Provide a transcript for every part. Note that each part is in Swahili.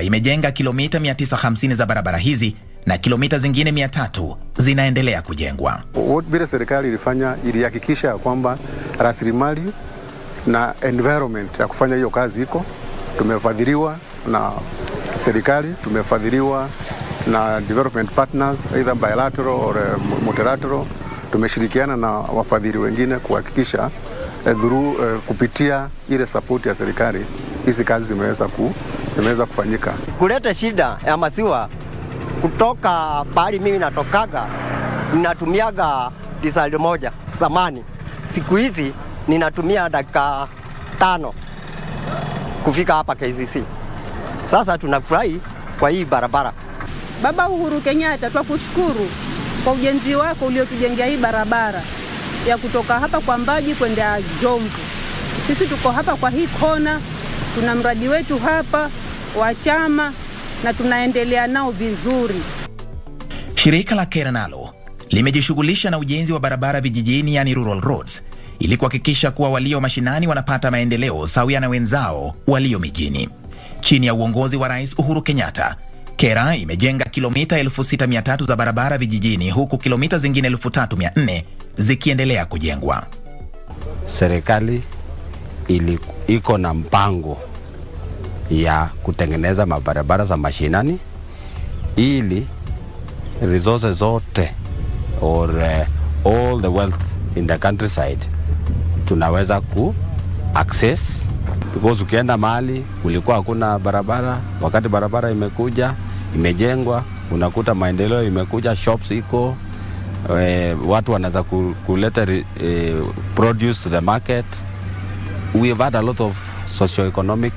KERA imejenga kilomita 950 za barabara hizi na kilomita zingine 300 zinaendelea kujengwa. Bila serikali ilifanya, ilihakikisha kwamba rasilimali na environment ya kufanya hiyo kazi iko. Tumefadhiliwa na serikali, tumefadhiliwa na development partners either bilateral or multilateral. Tumeshirikiana na wafadhili wengine kuhakikisha kupitia ile support ya serikali hizi kazi zimeweza kufanyika. Kuleta shida ya maziwa kutoka pahali mimi natokaga, ninatumiaga diesel moja zamani. Siku hizi ninatumia dakika 5 kufika hapa KBC. Sasa tunafurahi kwa hii barabara. Baba Uhuru Kenyatta, tunakushukuru kwa ujenzi wako uliotujengea hii barabara ya kutoka hapa kwa Mbaji kwenda Jomvu. Sisi tuko hapa kwa hii kona, tuna mradi wetu hapa wa chama na tunaendelea nao vizuri. Shirika la KERA nalo limejishughulisha na ujenzi wa barabara vijijini, yani rural roads, ili kuhakikisha kuwa walio mashinani wanapata maendeleo sawia na wenzao walio mijini. Chini ya uongozi wa Rais Uhuru Kenyatta, KERA imejenga kilomita 6300 za barabara vijijini, huku kilomita zingine 3400 zikiendelea kujengwa. Serikali iko na mpango ya kutengeneza mabarabara za mashinani ili resources zote or all the wealth in the countryside tunaweza ku access, because ukienda mahali kulikuwa hakuna barabara, wakati barabara imekuja imejengwa, unakuta maendeleo imekuja, shops iko, watu wanaweza kuleta produce to the market. We have had a lot of socio-economic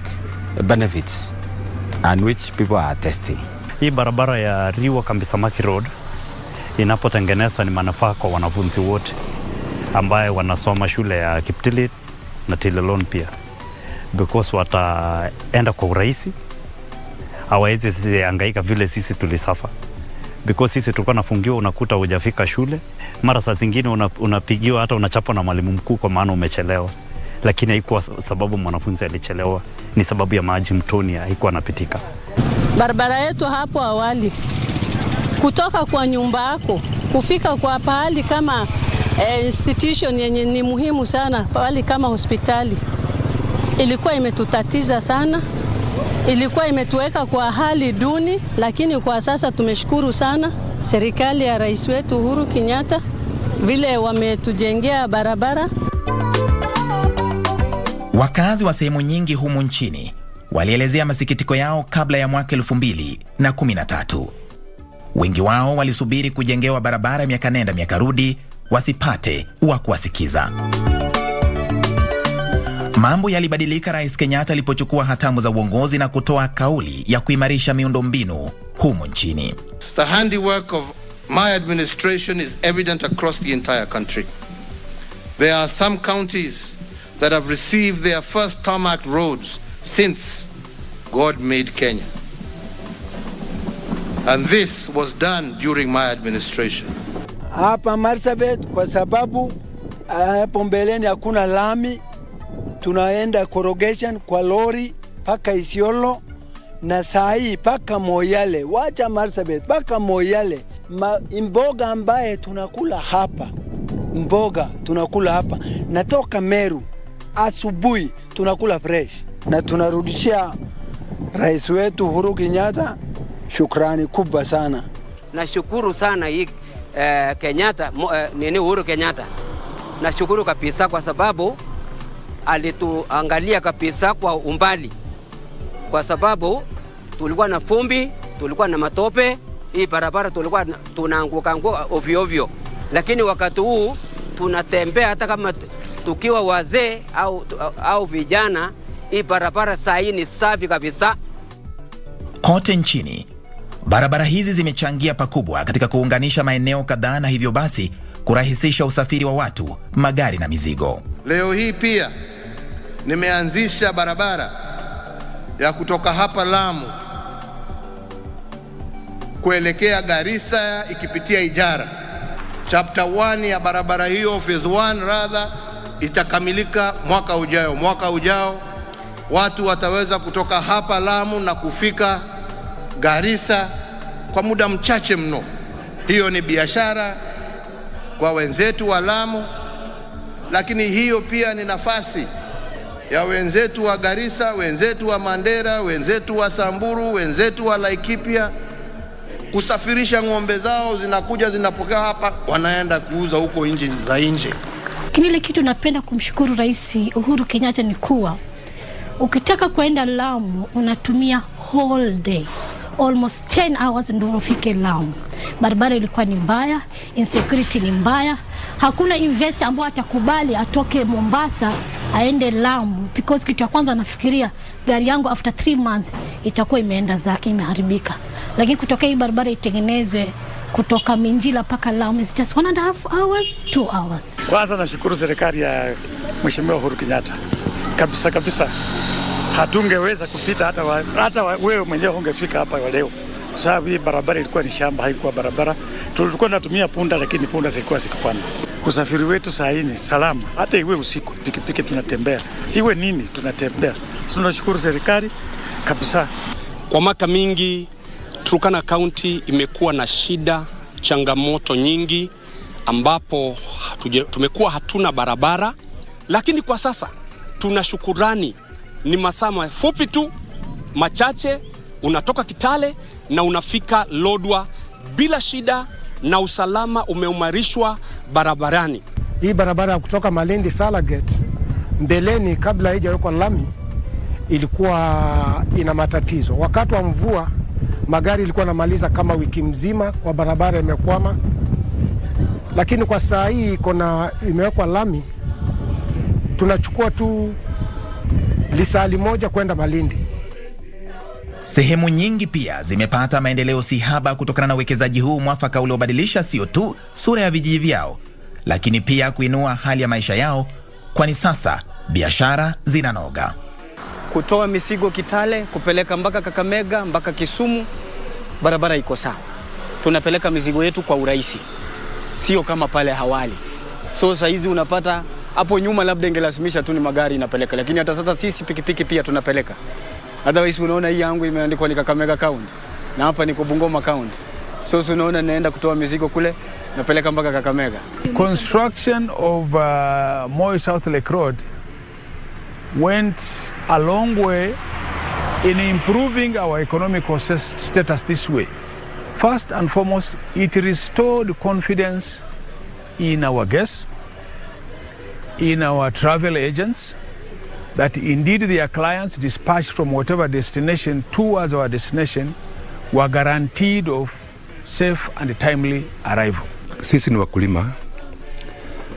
benefits and which people are testing. Hii barabara ya Riwa Kambisamaki Road inapotengenezwa ni manufaa kwa wanafunzi wote ambaye wanasoma shule ya Kiptilit na Tilelon pia, because wataenda kwa urahisi, hawawezi sisi hangaika vile sisi tulisafa, because sisi tulikuwa nafungiwa, unakuta hujafika shule, mara saa zingine unapigiwa hata unachapwa na mwalimu mkuu kwa maana umechelewa. Lakini haikuwa sababu mwanafunzi alichelewa, ni sababu ya maji mtoni haikuwa napitika. Barabara yetu hapo awali, kutoka kwa nyumba yako kufika kwa pahali kama institution yenye ni muhimu sana, pahali kama hospitali, ilikuwa imetutatiza sana, ilikuwa imetuweka kwa hali duni. Lakini kwa sasa tumeshukuru sana serikali ya rais wetu Uhuru Kenyatta vile wametujengea barabara. Wakazi wa sehemu nyingi humu nchini walielezea masikitiko yao kabla ya mwaka 2013. Wengi wao walisubiri kujengewa barabara miaka nenda miaka rudi wasipate wa kuwasikiza. Mambo yalibadilika Rais Kenyatta alipochukua hatamu za uongozi na kutoa kauli ya kuimarisha miundombinu humu nchini. The handiwork of my administration is evident across the entire country. There are some counties that have received their first tarmac roads since God made Kenya. And this was done during my administration. Hapa Marsabit kwa sababu hapo mbeleni hakuna lami, tunaenda corrugation kwa lori paka Isiolo, na saa hii paka Moyale, wacha Marsabit paka Moyale. Mboga ambaye tunakula hapa, mboga tunakula hapa, natoka Meru asubuhi tunakula fresh, na tunarudishia rais wetu Uhuru Kenyatta shukrani kubwa sana. Nashukuru sana hii Kenyatta, Uhuru Kenyatta. Nashukuru kabisa kwa sababu alituangalia kabisa kwa umbali, kwa sababu tulikuwa na fumbi, tulikuwa na matope, hii barabara tulikuwa tunaanguka ovyo ovyo, lakini wakati huu tunatembea hata kama tukiwa wazee au vijana, hii barabara saa hii ni safi kabisa. Kote nchini, barabara hizi zimechangia pakubwa katika kuunganisha maeneo kadhaa na hivyo basi kurahisisha usafiri wa watu, magari na mizigo. Leo hii pia nimeanzisha barabara ya kutoka hapa Lamu kuelekea Garissa ikipitia Ijara. Chapter 1 ya barabara hiyo, phase 1 rather, itakamilika mwaka ujao. Mwaka ujao watu wataweza kutoka hapa Lamu na kufika Garissa kwa muda mchache mno. Hiyo ni biashara kwa wenzetu wa Lamu, lakini hiyo pia ni nafasi ya wenzetu wa Garissa, wenzetu wa Mandera, wenzetu wa Samburu, wenzetu wa Laikipia kusafirisha ng'ombe zao, zinakuja zinapokea hapa, wanaenda kuuza huko nchi za nje. Kile kitu napenda kumshukuru Rais Uhuru Kenyatta ni kuwa ukitaka kwenda Lamu unatumia whole day, almost 10 hours ndio ufike Lamu. Barabara ilikuwa ni mbaya, insecurity ni mbaya. Hakuna investor ambao atakubali atoke Mombasa aende Lamu because kitu ya kwanza anafikiria gari yangu after 3 months itakuwa imeenda zake, imeharibika. Lakini kutoka hii barabara itengenezwe kutoka Minjila paka Lamu is just 1.5 hours, 2 hours. Kwanza nashukuru serikali ya Mheshimiwa Uhuru Kenyatta. Kabisa hatungeweza kupita hata wewe mwenyewe ungefika hapa leo. Sababu hii barabara ilikuwa ni shamba, haikuwa barabara. Tulikuwa tunatumia punda, lakini punda zilikuwa zikipanda. Usafiri wetu saa hii ni salama. Hata iwe usiku, pikipiki tunatembea. Iwe nini tunatembea. Tunashukuru serikali kabisa. Kwa miaka mingi Turkana County imekuwa na shida, changamoto nyingi ambapo tumekuwa hatuna barabara, lakini kwa sasa tuna shukurani. Ni masaa mafupi tu machache unatoka Kitale na unafika Lodwar bila shida, na usalama umeimarishwa barabarani. Hii barabara kutoka Malindi Salagate mbeleni kabla haijawekwa lami ilikuwa ina matatizo. Wakati wa mvua magari ilikuwa namaliza kama wiki mzima kwa barabara imekwama, lakini kwa saa hii imewekwa lami, tunachukua tu lisali moja kwenda Malindi. Sehemu nyingi pia zimepata maendeleo si haba kutokana na uwekezaji huu mwafaka uliobadilisha sio tu sura ya vijiji vyao, lakini pia kuinua hali ya maisha yao, kwani sasa biashara zinanoga. Kutoa mizigo Kitale kupeleka mpaka Kakamega mpaka Kisumu, barabara iko sawa. Tunapeleka mizigo yetu kwa urahisi, sio kama pale awali. So saa hizi unapata hapo nyuma labda ingelazimisha tu ni magari inapeleka, lakini hata sasa sisi pikipiki pia tunapeleka. Otherwise unaona hii yangu imeandikwa ni Kakamega County na hapa niko Bungoma County. So unaona naenda kutoa mizigo kule napeleka mpaka Kakamega. Construction of Moi South Lake Road went a long way in improving our economic status this way. First and foremost, it restored confidence in our guests, in our travel agents, that indeed their clients dispatched from whatever destination towards our destination were guaranteed of safe and timely arrival. Sisi ni wakulima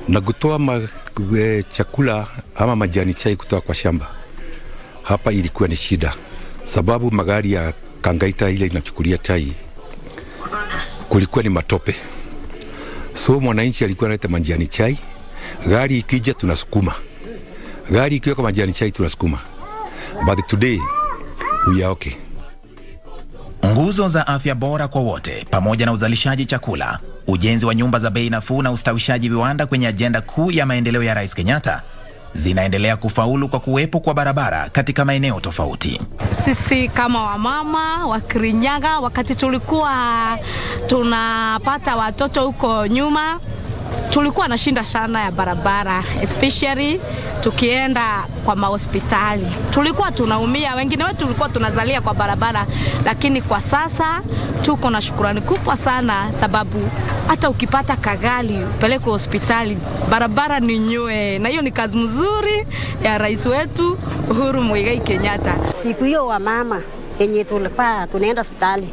na kutoa chakula ama majani chai kutoka kwa shamba. Hapa ilikuwa ni shida, sababu magari ya kangaita ile inachukulia chai kulikuwa ni matope. So mwananchi alikuwa analeta majani chai, gari ikija tunasukuma. Gari ikiweka majani chai tunasukuma. But today we are okay. Nguzo za afya bora kwa wote pamoja na uzalishaji chakula, ujenzi wa nyumba za bei nafuu na ustawishaji viwanda kwenye ajenda kuu ya maendeleo ya Rais Kenyatta zinaendelea kufaulu kwa kuwepo kwa barabara katika maeneo tofauti. Sisi kama wamama wa Kirinyaga, wakati tulikuwa tunapata watoto huko nyuma, tulikuwa na shinda sana ya barabara, especially tukienda kwa mahospitali. Tulikuwa tunaumia, wengine wetu tulikuwa tunazalia kwa barabara, lakini kwa sasa tuko na shukrani kubwa sana, sababu hata ukipata kagali upeleke hospitali, barabara ni nywe, na hiyo ni kazi mzuri ya rais wetu Uhuru Muigai Kenyatta. Siku hiyo wa mama yenye tulikuwa tunaenda hospitali,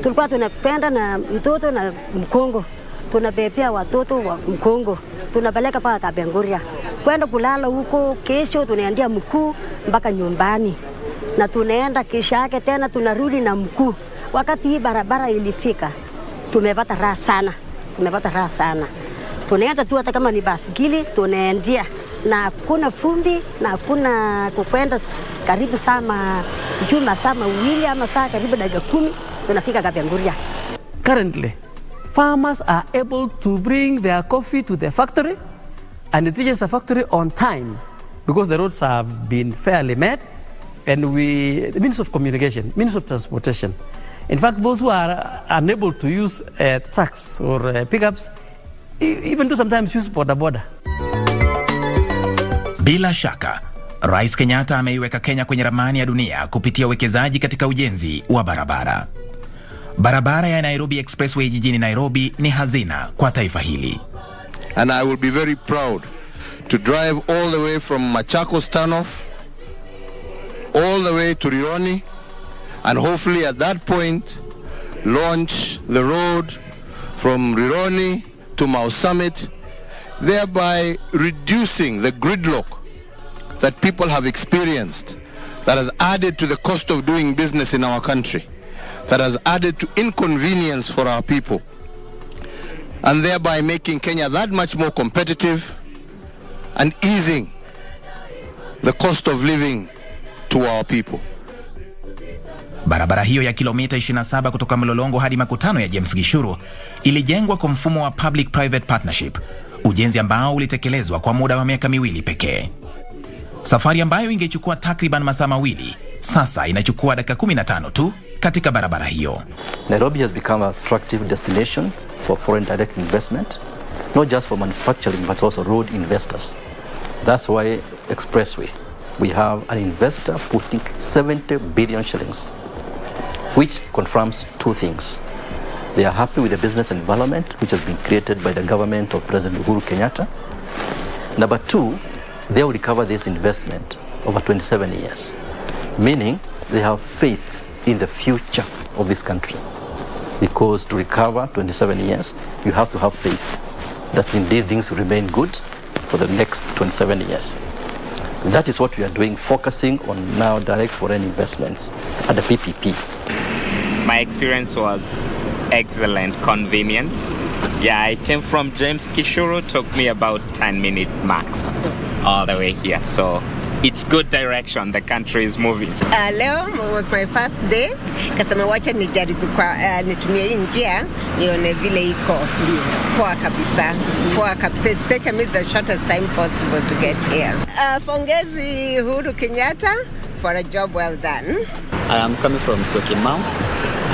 tulikuwa tunapenda na mtoto na mkongo, tunabebea watoto wa mkongo, tunapeleka paka Kapenguria kwenda kulala huko. Kesho tunaendea mkuu mpaka nyumbani, na tunaenda kesho yake tena tunarudi na mkuu. Wakati hii barabara ilifika, tumepata raha sana, Tunaenda tu hata kama ni basikili tunaendia, na hakuna fundi na hakuna kukwenda karibu sama juma sama wili ama saa karibu dakika 10 tunafika Kapenguria. Currently, farmers are able to bring their coffee to their factory, and it reaches the factory on time because the roads have been fairly made, and the means of communication, means of transportation In fact, those who are unable to use trucks or pickups, even do sometimes use boda. Bila shaka, Rais Kenyatta ameiweka Kenya kwenye ramani ya dunia kupitia uwekezaji katika ujenzi wa barabara. Barabara ya Nairobi Expressway jijini Nairobi ni hazina kwa taifa hili. And I will be very proud to drive all the way from Machakos turnoff all the way to Rironi, and hopefully at that point launch the road from Rironi to Mau Summit, thereby reducing the gridlock that people have experienced, that has added to the cost of doing business in our country, that has added to inconvenience for our people, and thereby making Kenya that much more competitive and easing the cost of living to our people. Barabara hiyo ya kilomita 27 kutoka Mlolongo hadi makutano ya James Gishuru ilijengwa kwa mfumo wa public private partnership, ujenzi ambao ulitekelezwa kwa muda wa miaka 2 pekee. Safari ambayo ingechukua takriban masaa 2 sasa inachukua dakika 15 tu katika barabara hiyo. Nairobi has become an attractive destination for foreign direct investment, not just for manufacturing but also road investors. That's why Expressway, we have an investor putting 70 billion shillings, which confirms 2 things. They are happy with the business environment which has been created by the government of President Uhuru Kenyatta. Number 2, they will recover this investment over 27 years, meaning they have faith in the future of this country. Because to recover 27 years, you have to have faith that indeed things will remain good for the next 27 years. That is what we are doing, focusing on now direct foreign investments at the PPP. My experience was excellent, convenient. Yeah, I came from James Gishuru, took me about 10 minutes max all the way here. So it's good direction, the country is moving. Leo was my first day. Kasema wacha nijaribu kwa nitumie hii njia nione vile iko. Poa kabisa. Poa kabisa. It's taken me the shortest time possible to get here. Pongezi Uhuru Kenyatta for a job well done. I am coming from Syokimau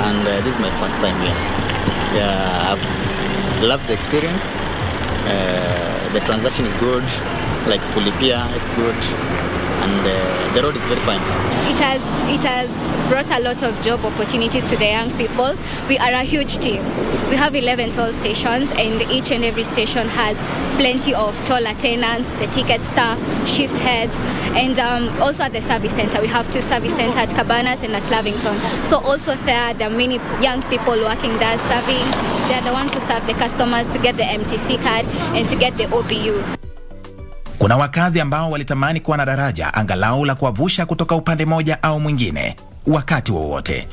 and this is my first time here. Yeah, I've loved the experience. The transaction is good, like kulipia, it's good. And the road is very fine. It has brought a lot of job opportunities to the young people. We are a huge team. We have 11 toll stations, and each and every station has plenty of toll attendants, the ticket staff, shift heads, and also at the service center. We have 2 service centers at Cabanas and at Lavington. So also there are many young people working there serving. They are the ones who serve the customers to get the MTC card and to get the OBU. Kuna wakazi ambao walitamani kuwa na daraja angalau la kuwavusha kutoka upande moja au mwingine wakati wowote.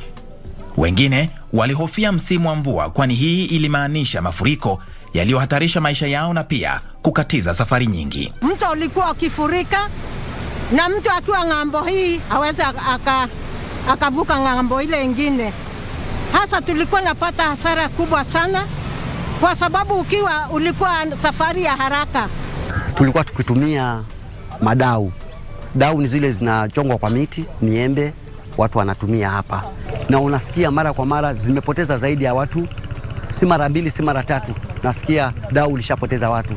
Wengine walihofia msimu wa mvua, kwani hii ilimaanisha mafuriko yaliyohatarisha maisha yao na pia kukatiza safari nyingi. Mto ulikuwa ukifurika na mtu akiwa ng'ambo hii hawezi akavuka ng'ambo ile nyingine. Hasa tulikuwa napata hasara kubwa sana kwa sababu ulikuwa safari ya haraka. Tulikuwa tukitumia madau. Dau ni zile zinachongwa kwa miti, miembe, watu wanatumia hapa. Na unasikia mara kwa mara zimepoteza zaidi ya watu, si mara 2, si mara 3. Nasikia dau lishapoteza watu.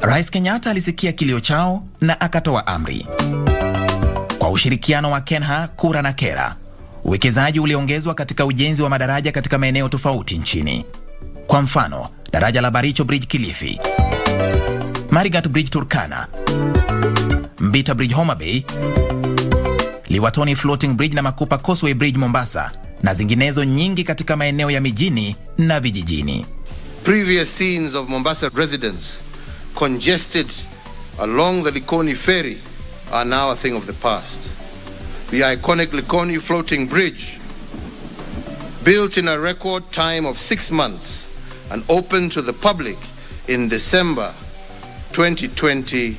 Rais Kenyatta alisikia kilio chao na akatoa amri. Kwa ushirikiano wa Kenha, Kura na Kera, uwekezaji uliongezwa katika ujenzi wa madaraja katika maeneo tofauti nchini. Kwa mfano, daraja la Baricho Bridge Kilifi, Marigat Bridge Turkana, Mbita Bridge Homa Bay, Liwatoni Floating Bridge na Makupa Causeway Bridge Mombasa, na zinginezo nyingi katika maeneo ya mijini na vijijini. Previous scenes of Mombasa residents congested along the Likoni ferry are now a thing of the past. The iconic Likoni Floating Bridge, built in a record time of 6 months and opened to the public in December 2020,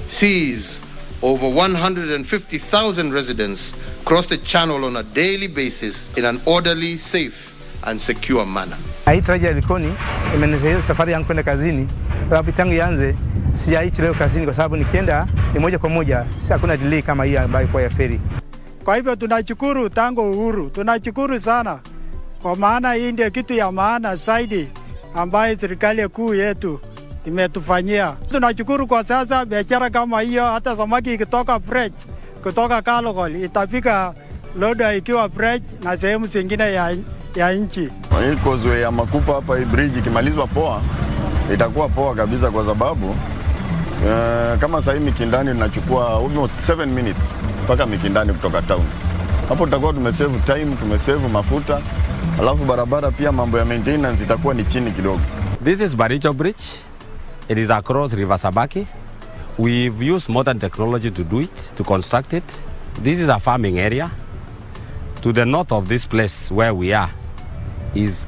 sees over 150,000 residents cross the channel on a daily basis in an orderly, safe and secure manner. Hii trajia ya Likoni imenisaidia safari yangu kwenda kazini. Sababu tangu ianze sijaichi leo kazini kwa sababu nikienda ni moja kwa moja. Sasa hakuna delay kama hii ambayo kwa ya ferry. Kwa hivyo tunashukuru tangu uhuru, tunashukuru sana kwa maana hii ndio kitu ya maana zaidi ambayo serikali kuu yetu imetufanyia. Tunashukuru kwa sasa biashara kama hiyo, hata samaki ikitoka fresh kutoka Kalokol itafika loda ikiwa fresh na sehemu zingine ya nchi. Hii causeway ya Makupa hapa, hii bridge ikimalizwa poa, itakuwa poa kabisa kwa sababu kama sasa hivi Mikindani tunachukua almost 7 minutes mpaka Mikindani kutoka town. Hapo tutakuwa tumesave time, tumesave mafuta, alafu barabara pia mambo ya maintenance itakuwa ni chini kidogo. This is Baricho Bridge. It is across River Sabaki. We've used modern technology to do it, to construct it. This is a farming area. To the north of this place where we are is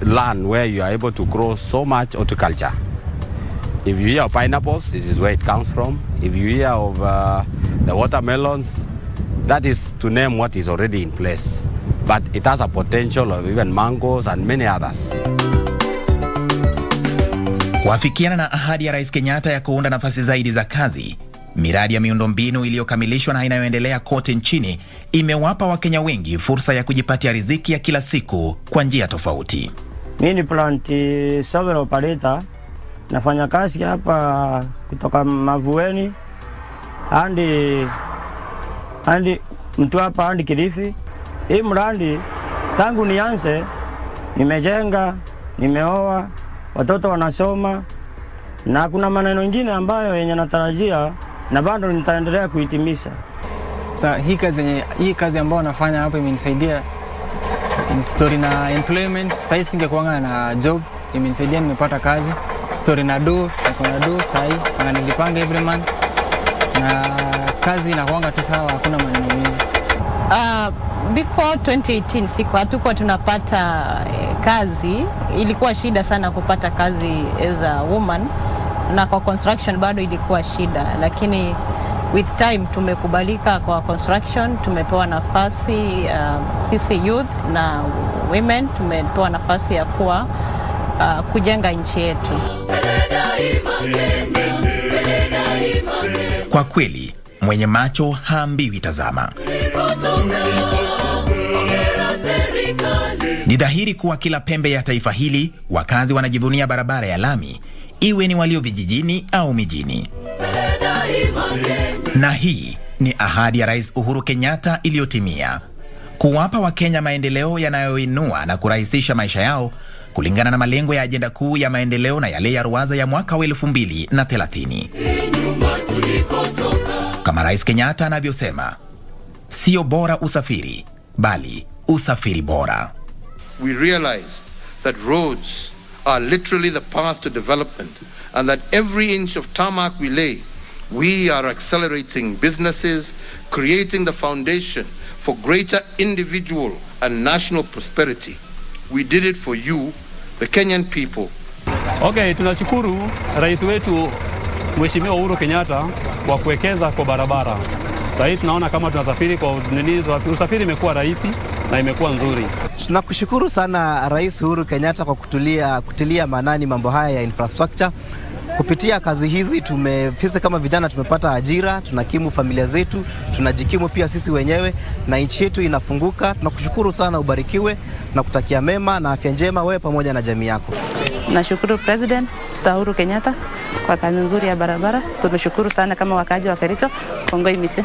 land where you are able to grow so much horticulture. If you hear of pineapples, this is where it comes from. If you hear of the watermelons, that is to name what is already in place. But it has a potential of even mangoes and many others. Kuafikiana na ahadi ya Rais Kenyatta ya kuunda nafasi zaidi za kazi, miradi ya miundombinu iliyokamilishwa na inayoendelea kote nchini imewapa Wakenya wengi fursa ya kujipatia riziki ya kila siku kwa njia tofauti. Mimi ni plant solar operator. Nafanya kazi hapa kutoka Mavueni hadi Mtwapa hadi Kilifi. Hii mradi tangu nianze nimejenga, nimeoa, watoto wanasoma, na kuna maneno mengine ambayo yenye natarajia na bado nitaendelea kuhitimisha. Sasa hii kazi ambayo nafanya hapa imenisaidia story na employment. Sasa singekuanga na job, imenisaidia nimepata kazi. Story na do, kuna do sasa na nilipanga every month. Na kazi inakuanga tu sawa, hakuna maneno mengi. Before 2018 hatukuwa tunapata kazi, ilikuwa shida sana kupata kazi as a woman, na kwa construction bado ilikuwa shida, lakini with time tumekubalika kwa construction, tumepewa nafasi sisi youth na women tumepewa nafasi ya kuwa kujenga nchi yetu. Kwa kweli, mwenye macho haambiwi tazama. Ni dhahiri kuwa kila pembe ya taifa hili wakazi wanajivunia barabara ya lami, iwe ni walio vijijini au mijini. Na hii ni ahadi ya Rais Uhuru Kenyatta iliyotimia, kuwapa Wakenya maendeleo yanayoinua na kurahisisha maisha yao kulingana na malengo ya ajenda kuu ya maendeleo na yale ya ruwaza ya mwaka wa 2030. Kama Rais Kenyatta anavyosema, sio bora usafiri, bali usafiri bora. We realized that roads are literally the path to development, and that every inch of tarmac we lay, we are accelerating businesses, creating the foundation for greater individual and national prosperity. We did it for you, the Kenyan people. Okay, tunashukuru rais wetu Mheshimiwa Uhuru Kenyatta kwa kuwekeza kwa barabara. Sasa hivi tunaona kama tunasafiri kwa usafiri imekuwa rahisi na imekuwa nzuri. Tunakushukuru sana Rais Uhuru Kenyatta kwa kutilia maanani mambo haya ya infrastructure. Kupitia kazi hizi sisi kama vijana tumepata ajira, tunakimu familia zetu, tunajikimu pia sisi wenyewe na nchi yetu inafunguka. Tunakushukuru sana, ubarikiwe na kutakia mema na afya njema wewe pamoja na jamii yako. Nashukuru President Uhuru Kenyatta kwa kazi nzuri ya barabara. Tumeshukuru sana kama wakaji wa Kericho. Kongoi mise.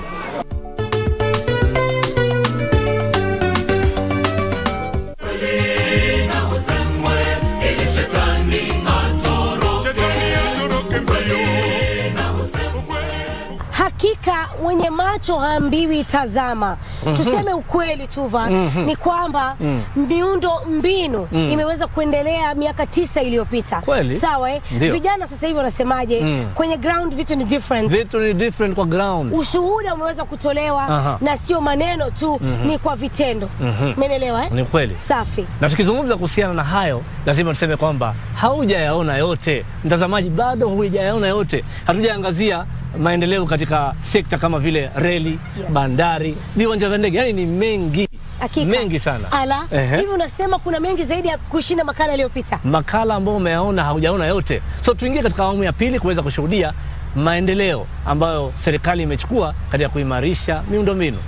Hakika mwenye macho haambiwi tazama. Tuseme ukweli Tuva, ni kwamba miundo mbinu imeweza kuendelea miaka 9 iliyopita. Sawa vijana sasa hivi wanasemaje? Kwenye ground vitu ni different. Vitu ni different kwa ground. Ushuhuda umeweza kutolewa na sio maneno tu, ni kwa vitendo. Umeelewa Ni kweli. Safi. Na tukizungumza kuhusiana na hayo, lazima tuseme kwamba haujayaona yote. Mtazamaji, bado hujayaona yote. Hatujaangazia maendeleo katika sekta kama vile reli, bandari, viwanja vya ndege, yani ni mengi. Hakika. Mengi sana. Ala, hivi unasema kuna mengi zaidi ya kushinda makala iliyopita. Makala ambayo umeyaona haujaona yote. So tuingie katika awamu ya pili kuweza kushuhudia maendeleo ambayo serikali imechukua katika kuimarisha miundombinu.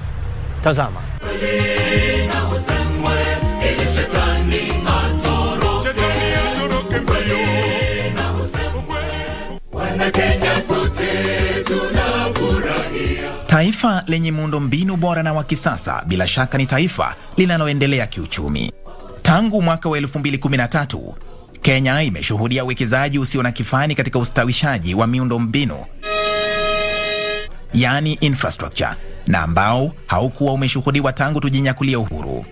Tazama. Taifa lenye muundo mbinu bora na wa kisasa bila shaka ni taifa linaloendelea kiuchumi. Tangu mwaka wa 2013, Kenya imeshuhudia uwekezaji usio na kifani katika ustawishaji wa miundo mbinu, yani infrastructure, na ambao haukuwa umeshuhudiwa tangu tujinyakulia uhuru.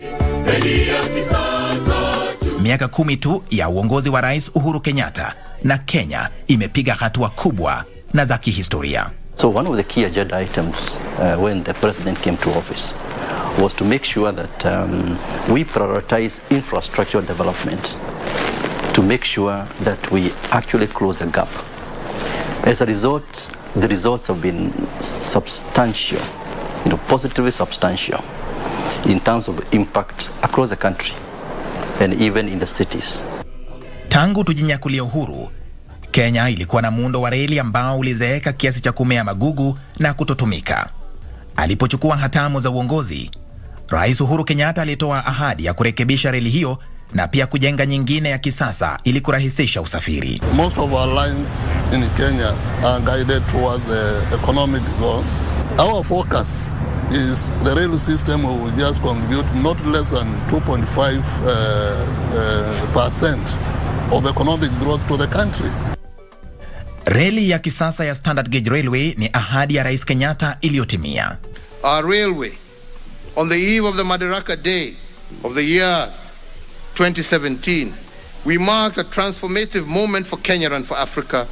Miaka 10 tu ya uongozi wa Rais Uhuru Kenyatta na Kenya imepiga hatua kubwa na za kihistoria. So one of the key agenda items when the president came to office was to make sure that we prioritize infrastructure development to make sure that we actually close the gap. As a result, the results have been substantial, positively substantial in terms of impact across the country and even in the cities. Tangu tujinyakulia uhuru, Kenya ilikuwa na muundo wa reli ambao ulizeeka kiasi cha kumea magugu na kutotumika. Alipochukua hatamu za uongozi, Rais Uhuru Kenyatta alitoa ahadi ya kurekebisha reli hiyo na pia kujenga nyingine ya kisasa ili kurahisisha usafiri. Most of our lines in Kenya are guided towards the economic zones. Our focus is the rail system will just contribute not less than 2.5% of economic growth to the country. Reli ya kisasa ya Standard Gauge Railway ni ahadi ya Rais Kenyatta iliyotimia. Our railway, on the eve of the Madaraka Day of the year 2017, we marked a transformative moment for Kenya and for Africa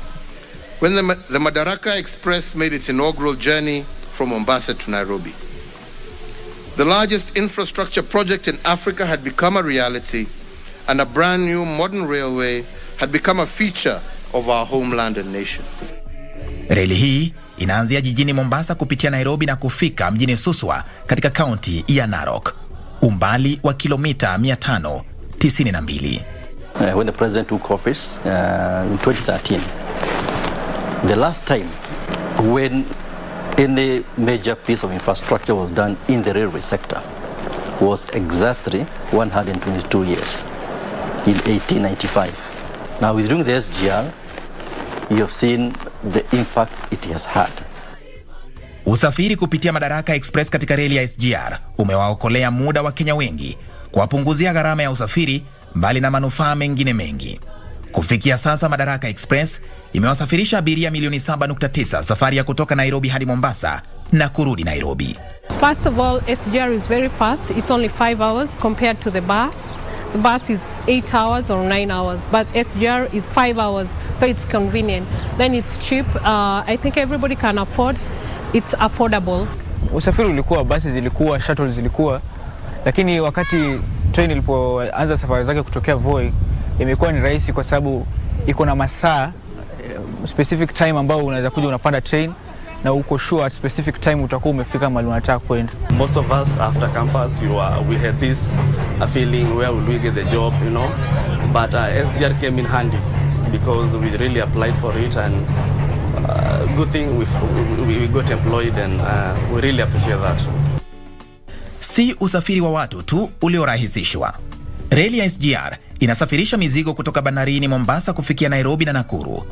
when the Madaraka Express made its inaugural journey from Mombasa to Nairobi. The largest infrastructure project in Africa had become a reality, and a brand new modern railway had become a feature of our homeland and nation. Reli hii inaanzia jijini Mombasa kupitia Nairobi na kufika mjini Suswa katika kaunti ya Narok, umbali wa kilomita 592. When the president took office in 2013, the last time when any major piece of infrastructure was done in the railway sector was exactly 122 years, in 1895. Now, during the SGR, you have seen the impact it has had. Usafiri kupitia Madaraka Express katika reli ya SGR umewaokolea muda wa Kenya wengi, kuwapunguzia gharama ya usafiri, mbali na manufaa mengine mengi. Kufikia sasa Madaraka Express imewasafirisha abiria milioni 7.9 safari ya kutoka Nairobi hadi Mombasa na kurudi Nairobi. First of all, SGR is very fast. It's only 5 hours compared to the bus. The bus is 8 hours or 9 hours, but SGR is 5 hours, so it's convenient. Then it's cheap. I think everybody can afford. It's affordable. Usafiri ulikuwa, basi zilikuwa, shuttle zilikuwa, lakini wakati train ilipoanza safari zake kutokea Voi, imekuwa ni rahisi kwa sababu iko na masaa specific time ambao unaweza kuja unapanda train na uko sure at specific time utakuwa umefika mahali unataka kwenda. Most of us after campus we had this feeling where will we get the job, but SGR came in handy because we really applied for it, and good thing we got employed, and we really appreciate that. Si usafiri wa watu tu uliorahisishwa. Reli ya SGR inasafirisha mizigo kutoka bandarini Mombasa kufikia Nairobi na Nakuru,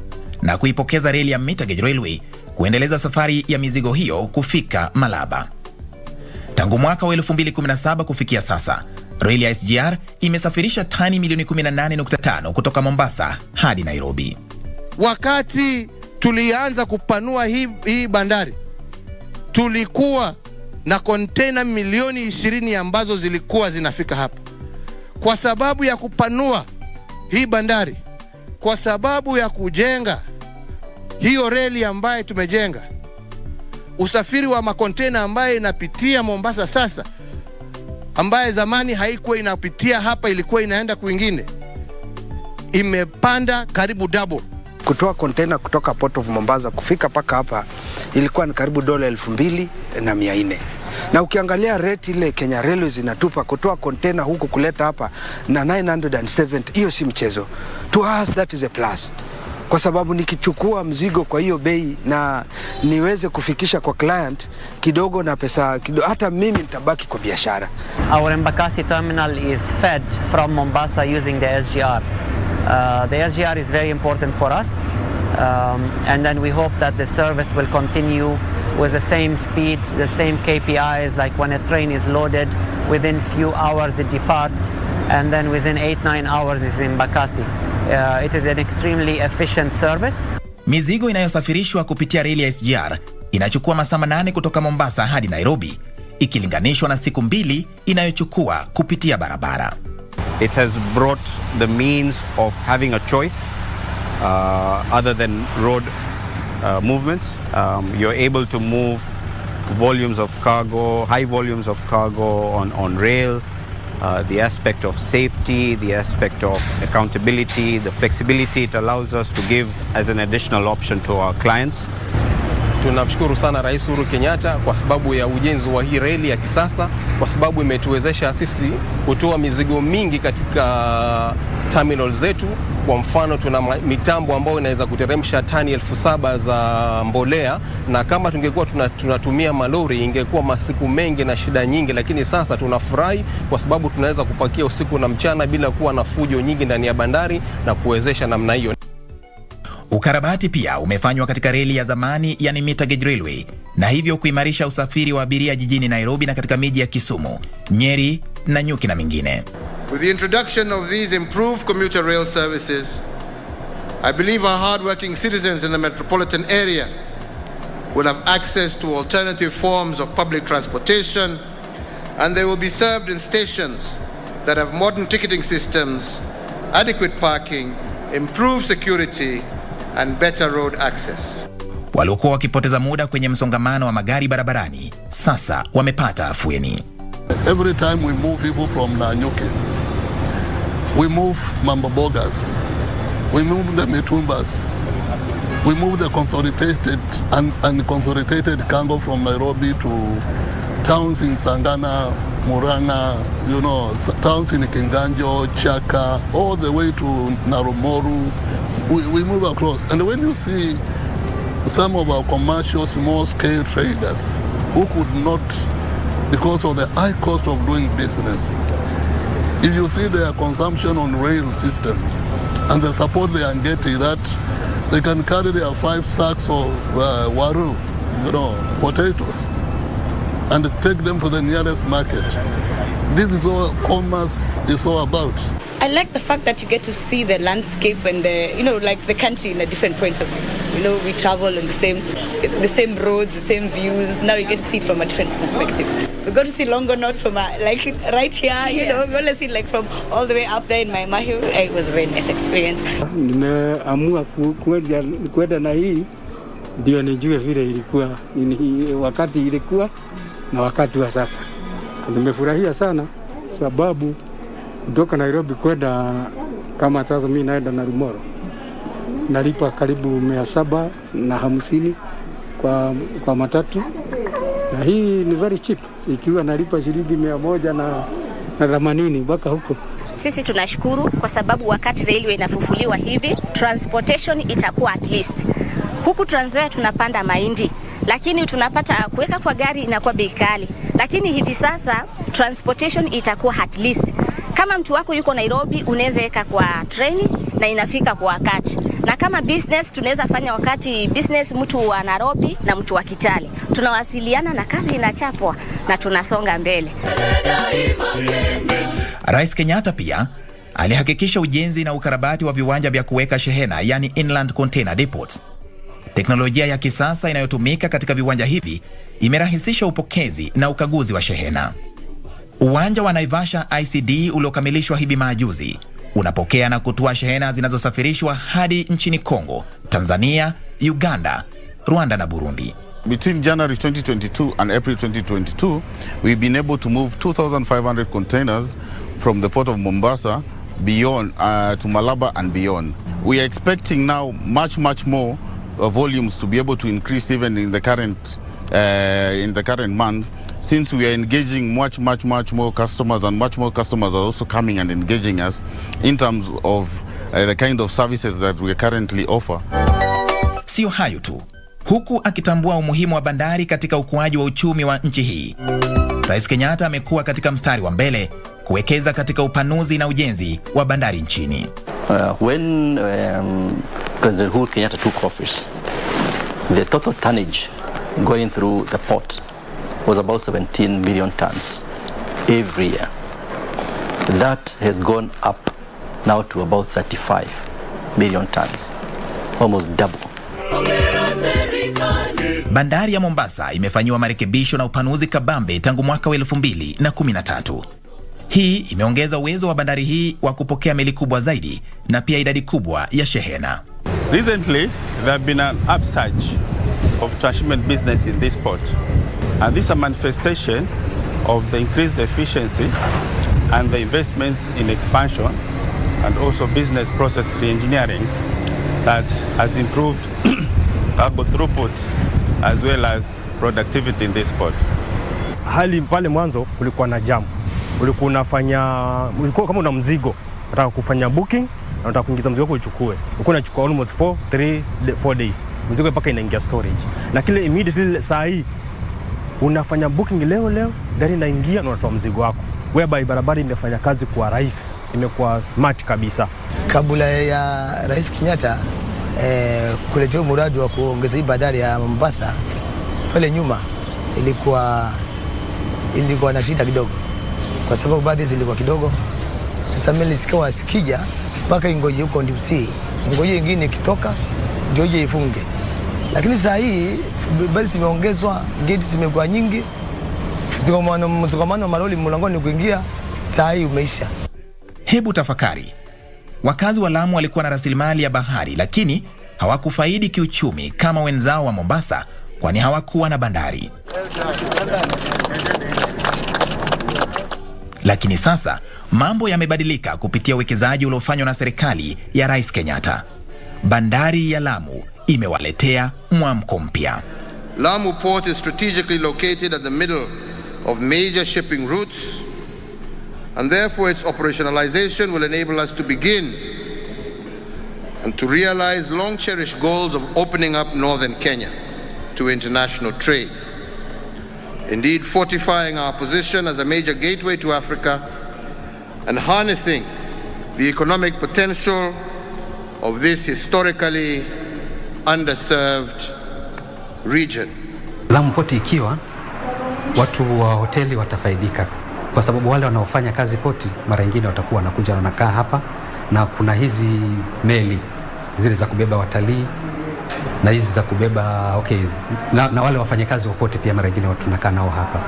na kuipokeza reli ya Meter Gauge Railway kuendeleza safari ya mizigo hiyo kufika Malaba. Tangu mwaka wa 2017 kufikia sasa, reli ya SGR imesafirisha tani milioni 18.5 kutoka Mombasa hadi Nairobi. Wakati tulianza kupanua hii bandari, tulikuwa na container milioni 20 ambazo zilikuwa zinafika hapa. Kwa sababu ya kupanua hii bandari, kwa sababu ya kujenga hiyo reli ambaye tumejenga, usafiri wa makontena ambaye inapitia Mombasa sasa, ambaye zamani haikuwa inapitia hapa, ilikuwa inaenda kwingine, imepanda karibu double. Kutoa kontena kutoka Port of Mombasa kufika paka hapa ilikuwa ni karibu $2,400. Na ukiangalia rate ile Kenya Railways inatupa kutoa kontena huku kuleta hapa na 970, hiyo si mchezo. To us that is a plus. kwa sababu nikichukua mzigo kwa hiyo bei na niweze kufikisha kwa client kidogo na pesa kidogo, hata mimi nitabaki kwa biashara. Our Embakasi terminal is fed from Mombasa using the SGR. The SGR is very important for us, and then we hope that the service will continue with the same speed, the same KPIs, like when a train is loaded, within few hours it departs, and then within 8-9 hours is in Embakasi. It is an extremely efficient service. Mizigo inayosafirishwa kupitia reli ya SGR inachukua masaa 8 kutoka Mombasa hadi Nairobi, ikilinganishwa na siku 2 inayochukua kupitia barabara. It has brought the means of having a choice other than road movements. You're able to move volumes of cargo, high volumes of cargo on rail. The aspect of safety, the aspect of accountability, the flexibility it allows us to give as an additional option to our clients. Tunamshukuru sana Rais Uhuru Kenyatta kwa sababu ya ujenzi wa hii reli ya kisasa, kwa sababu imetuwezesha sisi kutoa mizigo mingi katika terminal zetu. Kwa mfano tuna mitambo ambayo inaweza kuteremsha tani 7,000 za mbolea, na kama tungekuwa tunatumia malori ingekuwa masiku mengi na shida nyingi, lakini sasa tunafurahi kwa sababu tunaweza kupakia usiku na mchana bila kuwa na fujo nyingi ndani ya bandari na kuwezesha namna hiyo. Ukarabati pia umefanywa katika reli ya zamani, yani meter gauge railway, na hivyo kuimarisha usafiri wa abiria jijini Nairobi na katika miji ya Kisumu, Nyeri na Nyuki na mingine. With the introduction of these improved commuter rail services, I believe our hard-working citizens in the metropolitan area will have access to alternative forms of public transportation, and they will be served in stations that have modern ticketing systems, adequate parking, improved security, and better road access. Waliokuwa wakipoteza muda kwenye msongamano wa magari barabarani sasa wamepata afueni. Every time we move people from Nanyuki, we move Mambabogas, we move the Mitumbas, we move the consolidated and unconsolidated cargo from Nairobi to towns in Sangana, Muranga, towns in Kinganjo, Chaka, all the way to Narumoru. We move across. And when you see some of our commercial small-scale traders who could not, because of the high cost of doing business, if you see their consumption on rail system and the support they are getting, that they can carry their 5 sacks of waru, potatoes, and take them to the nearest market. This is all commerce is all about. I like the fact that you get to see the landscape and the country in a different point of view. We travel on the same roads, the same views. Now you get to see it from a different perspective. We got to see Longonot from right here. We got to see from all the way up there in my Mahiu. It was a very nice experience. Nimeamua kwenda na hii ndio nijue vile ilikuwa wakati ilikuwa na wakati wa sasa. Nimefurahia sana sababu kutoka Nairobi kwenda kama sasa mimi naenda Narumoro nalipa karibu 750 kwa matatu, na hii ni very cheap ikiwa nalipa shilingi 180 mpaka huko. Sisi tunashukuru kwa sababu wakati railway inafufuliwa hivi, transportation itakuwa at least. Huku Trans Nzoia tunapanda mahindi, lakini tunapata kuweka kwa gari inakuwa bei kali. Lakini hivi sasa transportation itakuwa at least. Kama mtu wako yuko Nairobi, unaweza weka kwa treni na inafika kwa wakati. Na kama business tunaweza fanya wakati business mtu wa Nairobi na mtu wa Kitale. Tunawasiliana na kazi inachapwa na tunasonga mbele. Rais Kenyatta pia alihakikisha ujenzi na ukarabati wa viwanja vya kuweka shehena, yani inland container depots. Teknolojia ya kisasa inayotumika katika viwanja hivi imerahisisha upokezi na ukaguzi wa shehena. Uwanja wa Naivasha ICD uliokamilishwa hivi majuzi unapokea na kutoa shehena zinazosafirishwa hadi nchini Kongo, Tanzania, Uganda, Rwanda na Burundi. Between January 2022 and April 2022, we've been able to move 2,500 containers from the port of Mombasa beyond to Malaba and beyond. We are expecting now much more volumes to be able to increase even in the current month, since we are engaging much more customers, and much more customers are also coming and engaging us in terms of the kind of services that we currently offer. Sio hayo tu. Huku akitambua umuhimu wa bandari katika ukuaji wa uchumi wa nchi hii, Rais Kenyatta amekuwa katika mstari wa mbele kuwekeza katika upanuzi na ujenzi wa bandari nchini. When President Uhuru Kenyatta took office, the total tonnage going through the port was about 17 million tons every year. That has gone up now to about 35 million tons, almost double. Bandari ya Mombasa imefanyiwa marekebisho na upanuzi kabambe tangu mwaka wa 2013. Hii imeongeza uwezo wa bandari hii wa kupokea meli kubwa zaidi na pia idadi kubwa ya shehena. Recently, there have been an upsurge of transshipment business in this port. And this is a manifestation of the increased efficiency and the investments in expansion and also business process re-engineering that has improved cargo throughput as well as productivity in this port. Hali pale mwanzo kulikuwa na jam. Ulikuwa kama una mzigo, unataka kufanya booking na unataka kuingiza mzigo wako uchukue. Ulikuwa unachukua almost 4 days. Mzigo mpaka inaingia storage. Na kile immediately saa hii unafanya booking leo, gari inaingia na unatoa mzigo wako. Whereby barabara imefanya kazi kwa rahisi, imekuwa smart kabisa. Kabla ya Rais Kenyatta kuletea mradi wa kuongeza hii bandari ya Mombasa, pale nyuma ilikuwa na shida kidogo, kwa sababu baadhi zilikuwa kidogo. Sasa meli sikawa sikija mpaka ingoje huko ndipsi, ingoje ingine kitoka ndio je ifunge. Lakini saa hii basi zimeongezwa, gates zimekuwa nyingi, msongamano malori mlangoni kuingia saa hii umeisha. Hebu tafakari. Wakazi wa Lamu walikuwa na rasilimali ya bahari, lakini hawakufaidi kiuchumi kama wenzao wa Mombasa, kwani hawakuwa na bandari. Lakini sasa mambo yamebadilika kupitia uwekezaji uliofanywa na serikali ya Rais Kenyatta. Bandari ya Lamu imewaletea mwamko mpya. Lamu Port is strategically located at the middle of major shipping routes, and therefore its operationalization will enable us to begin and to realize long-cherished goals of opening up northern Kenya to international trade. Indeed, fortifying our position as a major gateway to Africa and harnessing the economic potential of this historically underserved region. Lamu Port ikiwa, watu wa hoteli watafaidika, kwa sababu wale wanaofanya kazi poti mara nyingine watakuwa wanakuja wanakaa hapa, na kuna hizi meli zile za kubeba watalii na hizi za kubeba na wale wafanyakazi wa poti pia mara nyingine watu tunakaa nao hapa.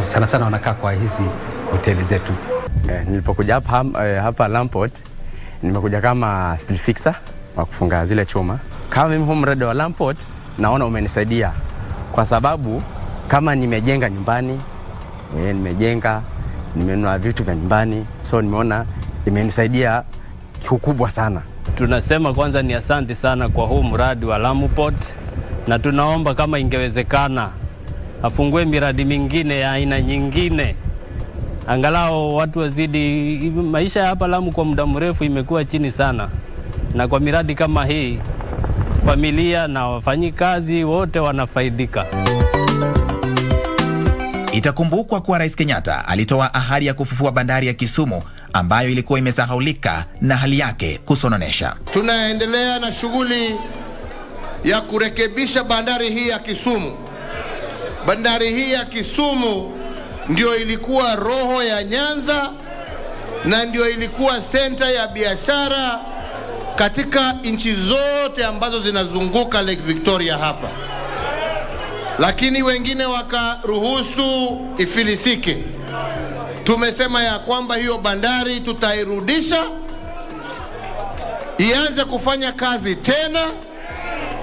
Sana wanakaa kwa hizi hoteli zetu. Nilipokuja hapa Lamu Port, nimekuja kama steel fixer wa kufunga zile chuma. Kama mimi huu mradi wa Lamu Port naona umenisaidia, kwa sababu kama nimejenga nyumbani, nimenunua vitu vya nyumbani, so nimeona imenisaidia kikubwa sana. Tunasema kwanza ni asante sana kwa huu mradi wa Lamu Port, na tunaomba kama ingewezekana afungue miradi mingine ya aina nyingine, angalau watu wazidi. Maisha hapa Lamu kwa muda mrefu imekuwa chini sana, na kwa miradi kama hii familia na wafanyikazi wote wanafaidika. Itakumbukwa kuwa Rais Kenyatta alitoa ahadi ya kufufua bandari ya Kisumu ambayo ilikuwa imesahaulika na hali yake kusononesha. Tunaendelea na shughuli ya kurekebisha bandari hii ya Kisumu. Bandari hii ya Kisumu ndio ilikuwa roho ya Nyanza na ndio ilikuwa senta ya biashara katika nchi zote ambazo zinazunguka Lake Victoria hapa. Lakini wengine wakaruhusu ifilisike. Tumesema ya kwamba hiyo bandari tutairudisha, ianze kufanya kazi tena.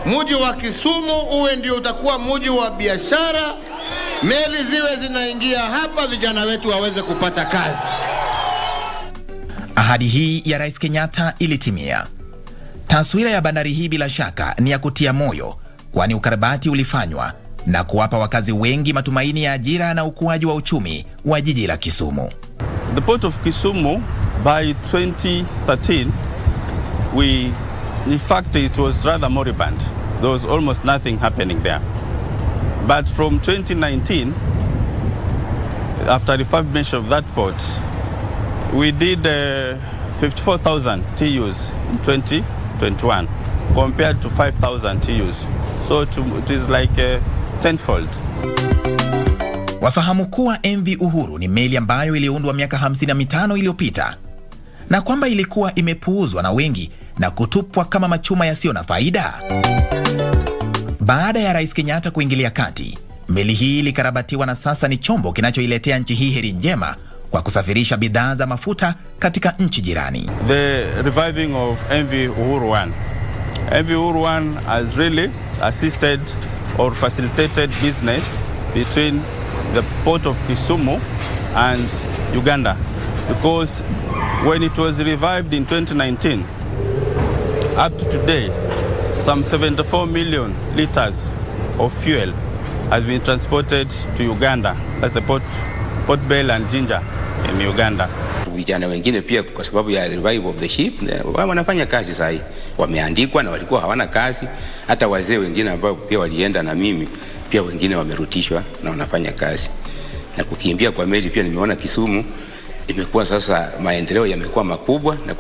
Mji wa Kisumu uwe ndio utakuwa mji wa biashara, meli ziwe zinaingia hapa, vijana wetu waweze kupata kazi. Ahadi hii ya Rais Kenyatta ilitimia. Taswira ya bandari hii bila shaka ni ya kutia moyo, kwani ukarabati ulifanywa na kuwapa wakazi wengi matumaini ya ajira na ukuaji wa uchumi wa jiji la Kisumu. The port of Kisumu by 2013 in fact, it was rather moribund. There was almost nothing happening there. But from 2019, after refurbishment of that port, we did 54,000 TEUs in 2021 compared to 5,000 TEUs. So it is like tenfold. Wafahamu kuwa MV Uhuru ni meli ambayo iliundwa miaka 55 iliyopita na kwamba ilikuwa imepuuzwa na wengi na kutupwa kama machuma yasiyo na faida. Baada ya Rais Kenyatta kuingilia kati, meli hii ilikarabatiwa na sasa ni chombo kinachoiletea nchi hii heri njema kwa kusafirisha bidhaa za mafuta katika nchi jirani. The reviving of MV Uhuru 1. MV Uhuru 1 has really assisted or facilitated business between the port of Kisumu and Uganda, because when it was revived in 2019, up to today, some 74 million liters of fuel has been transported to Uganda. That's the Port Bell and Jinja in Uganda. Vijana wengine pia kwa sababu ya revival of the ship wanafanya kazi sahi, wameandikwa na walikuwa hawana kazi. Hata wazee wengine ambao pia walienda na mimi pia wengine wamerutishwa na wanafanya kazi. Na kukimbia kwa meli pia nimeona Kisumu imekuwa sasa, maendeleo yamekuwa makubwa na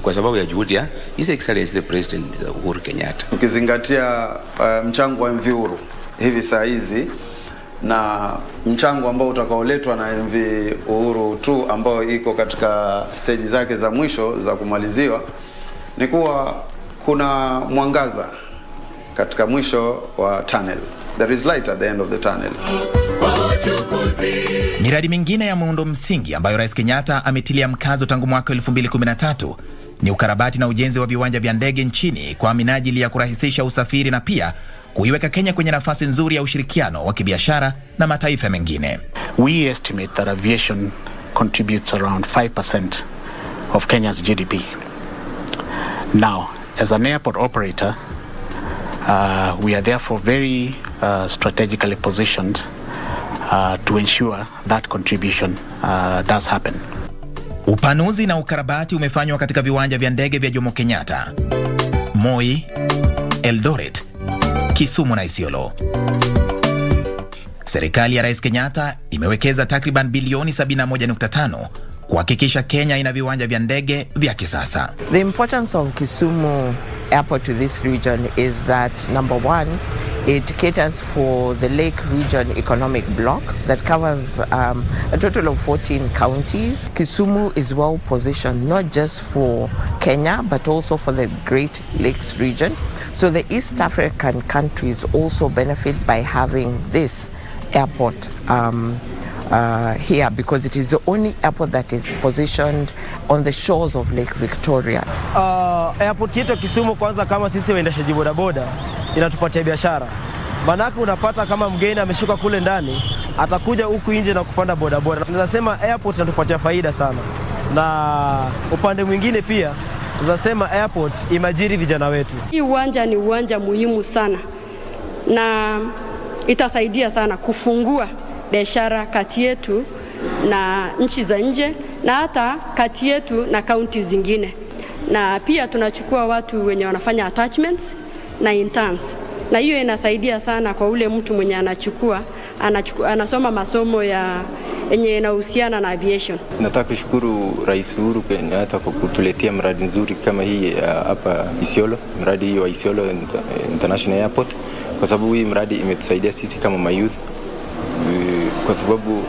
kwa sababu ya juhudi ya His Excellency the President Uhuru Kenyatta. Ukizingatia mchango wa MV Uhuru hivi saa hizi na mchango ambao utakaoletwa na MV Uhuru 2 ambao iko katika stage zake za mwisho za kumaliziwa, ni kuwa kuna mwangaza katika mwisho wa tunnel. There is light at the end of the tunnel. Miradi mingine ya muundo msingi ambayo Rais Kenyatta ametilia mkazo tangu mwaka 2013 ni ukarabati na ujenzi wa viwanja vya ndege nchini kwa minajili ya kurahisisha usafiri na pia kuiweka Kenya kwenye nafasi nzuri ya ushirikiano wa kibiashara na mataifa mengine. We estimate that aviation contributes around 5% of Kenya's GDP. Now, as an airport operator, we are therefore very strategically positioned to ensure that contribution does happen. Upanuzi na ukarabati umefanywa katika viwanja vya ndege vya Jomo Kenyatta, Moi, Eldoret, Kisumu na Isiolo. Serikali ya Rais Kenyatta imewekeza takriban bilioni 71.5 kuhakikisha Kenya ina viwanja vya ndege vya kisasa. The importance of Kisumu Airport to this region is that, number one, it caters for the Lake Region Economic Bloc that covers a total of 14 counties. Kisumu is well positioned not just for Kenya but also for the Great Lakes region. So the East African countries also benefit by having this airport here, because it is the only airport that is positioned on the shores of Lake Victoria. Airport yetu Kisumu, kwanza kama sisi waendeshaji bodaboda, inatupatia biashara. Manake unapata kama mgeni ameshuka kule ndani, atakuja huku nje na kupanda bodaboda. Tunasema airport inatupatia faida sana. Na upande mwingine pia tunasema airport imajiri vijana wetu. Hii uwanja ni uwanja muhimu sana na itasaidia sana kufungua biashara kati yetu na nchi za nje na hata kati yetu na kaunti zingine. Na pia tunachukua watu wenye wanafanya attachments na interns. Na hiyo inasaidia sana kwa ule mtu mwenye anasoma masomo yenye inahusiana na aviation. Nataka kushukuru Rais Uhuru Kenyatta kwa kutuletea mradi nzuri kama hii hapa Isiolo, mradi hii wa Isiolo International Airport, kwa sababu hii mradi imetusaidia sisi kama mayouth, kwa sababu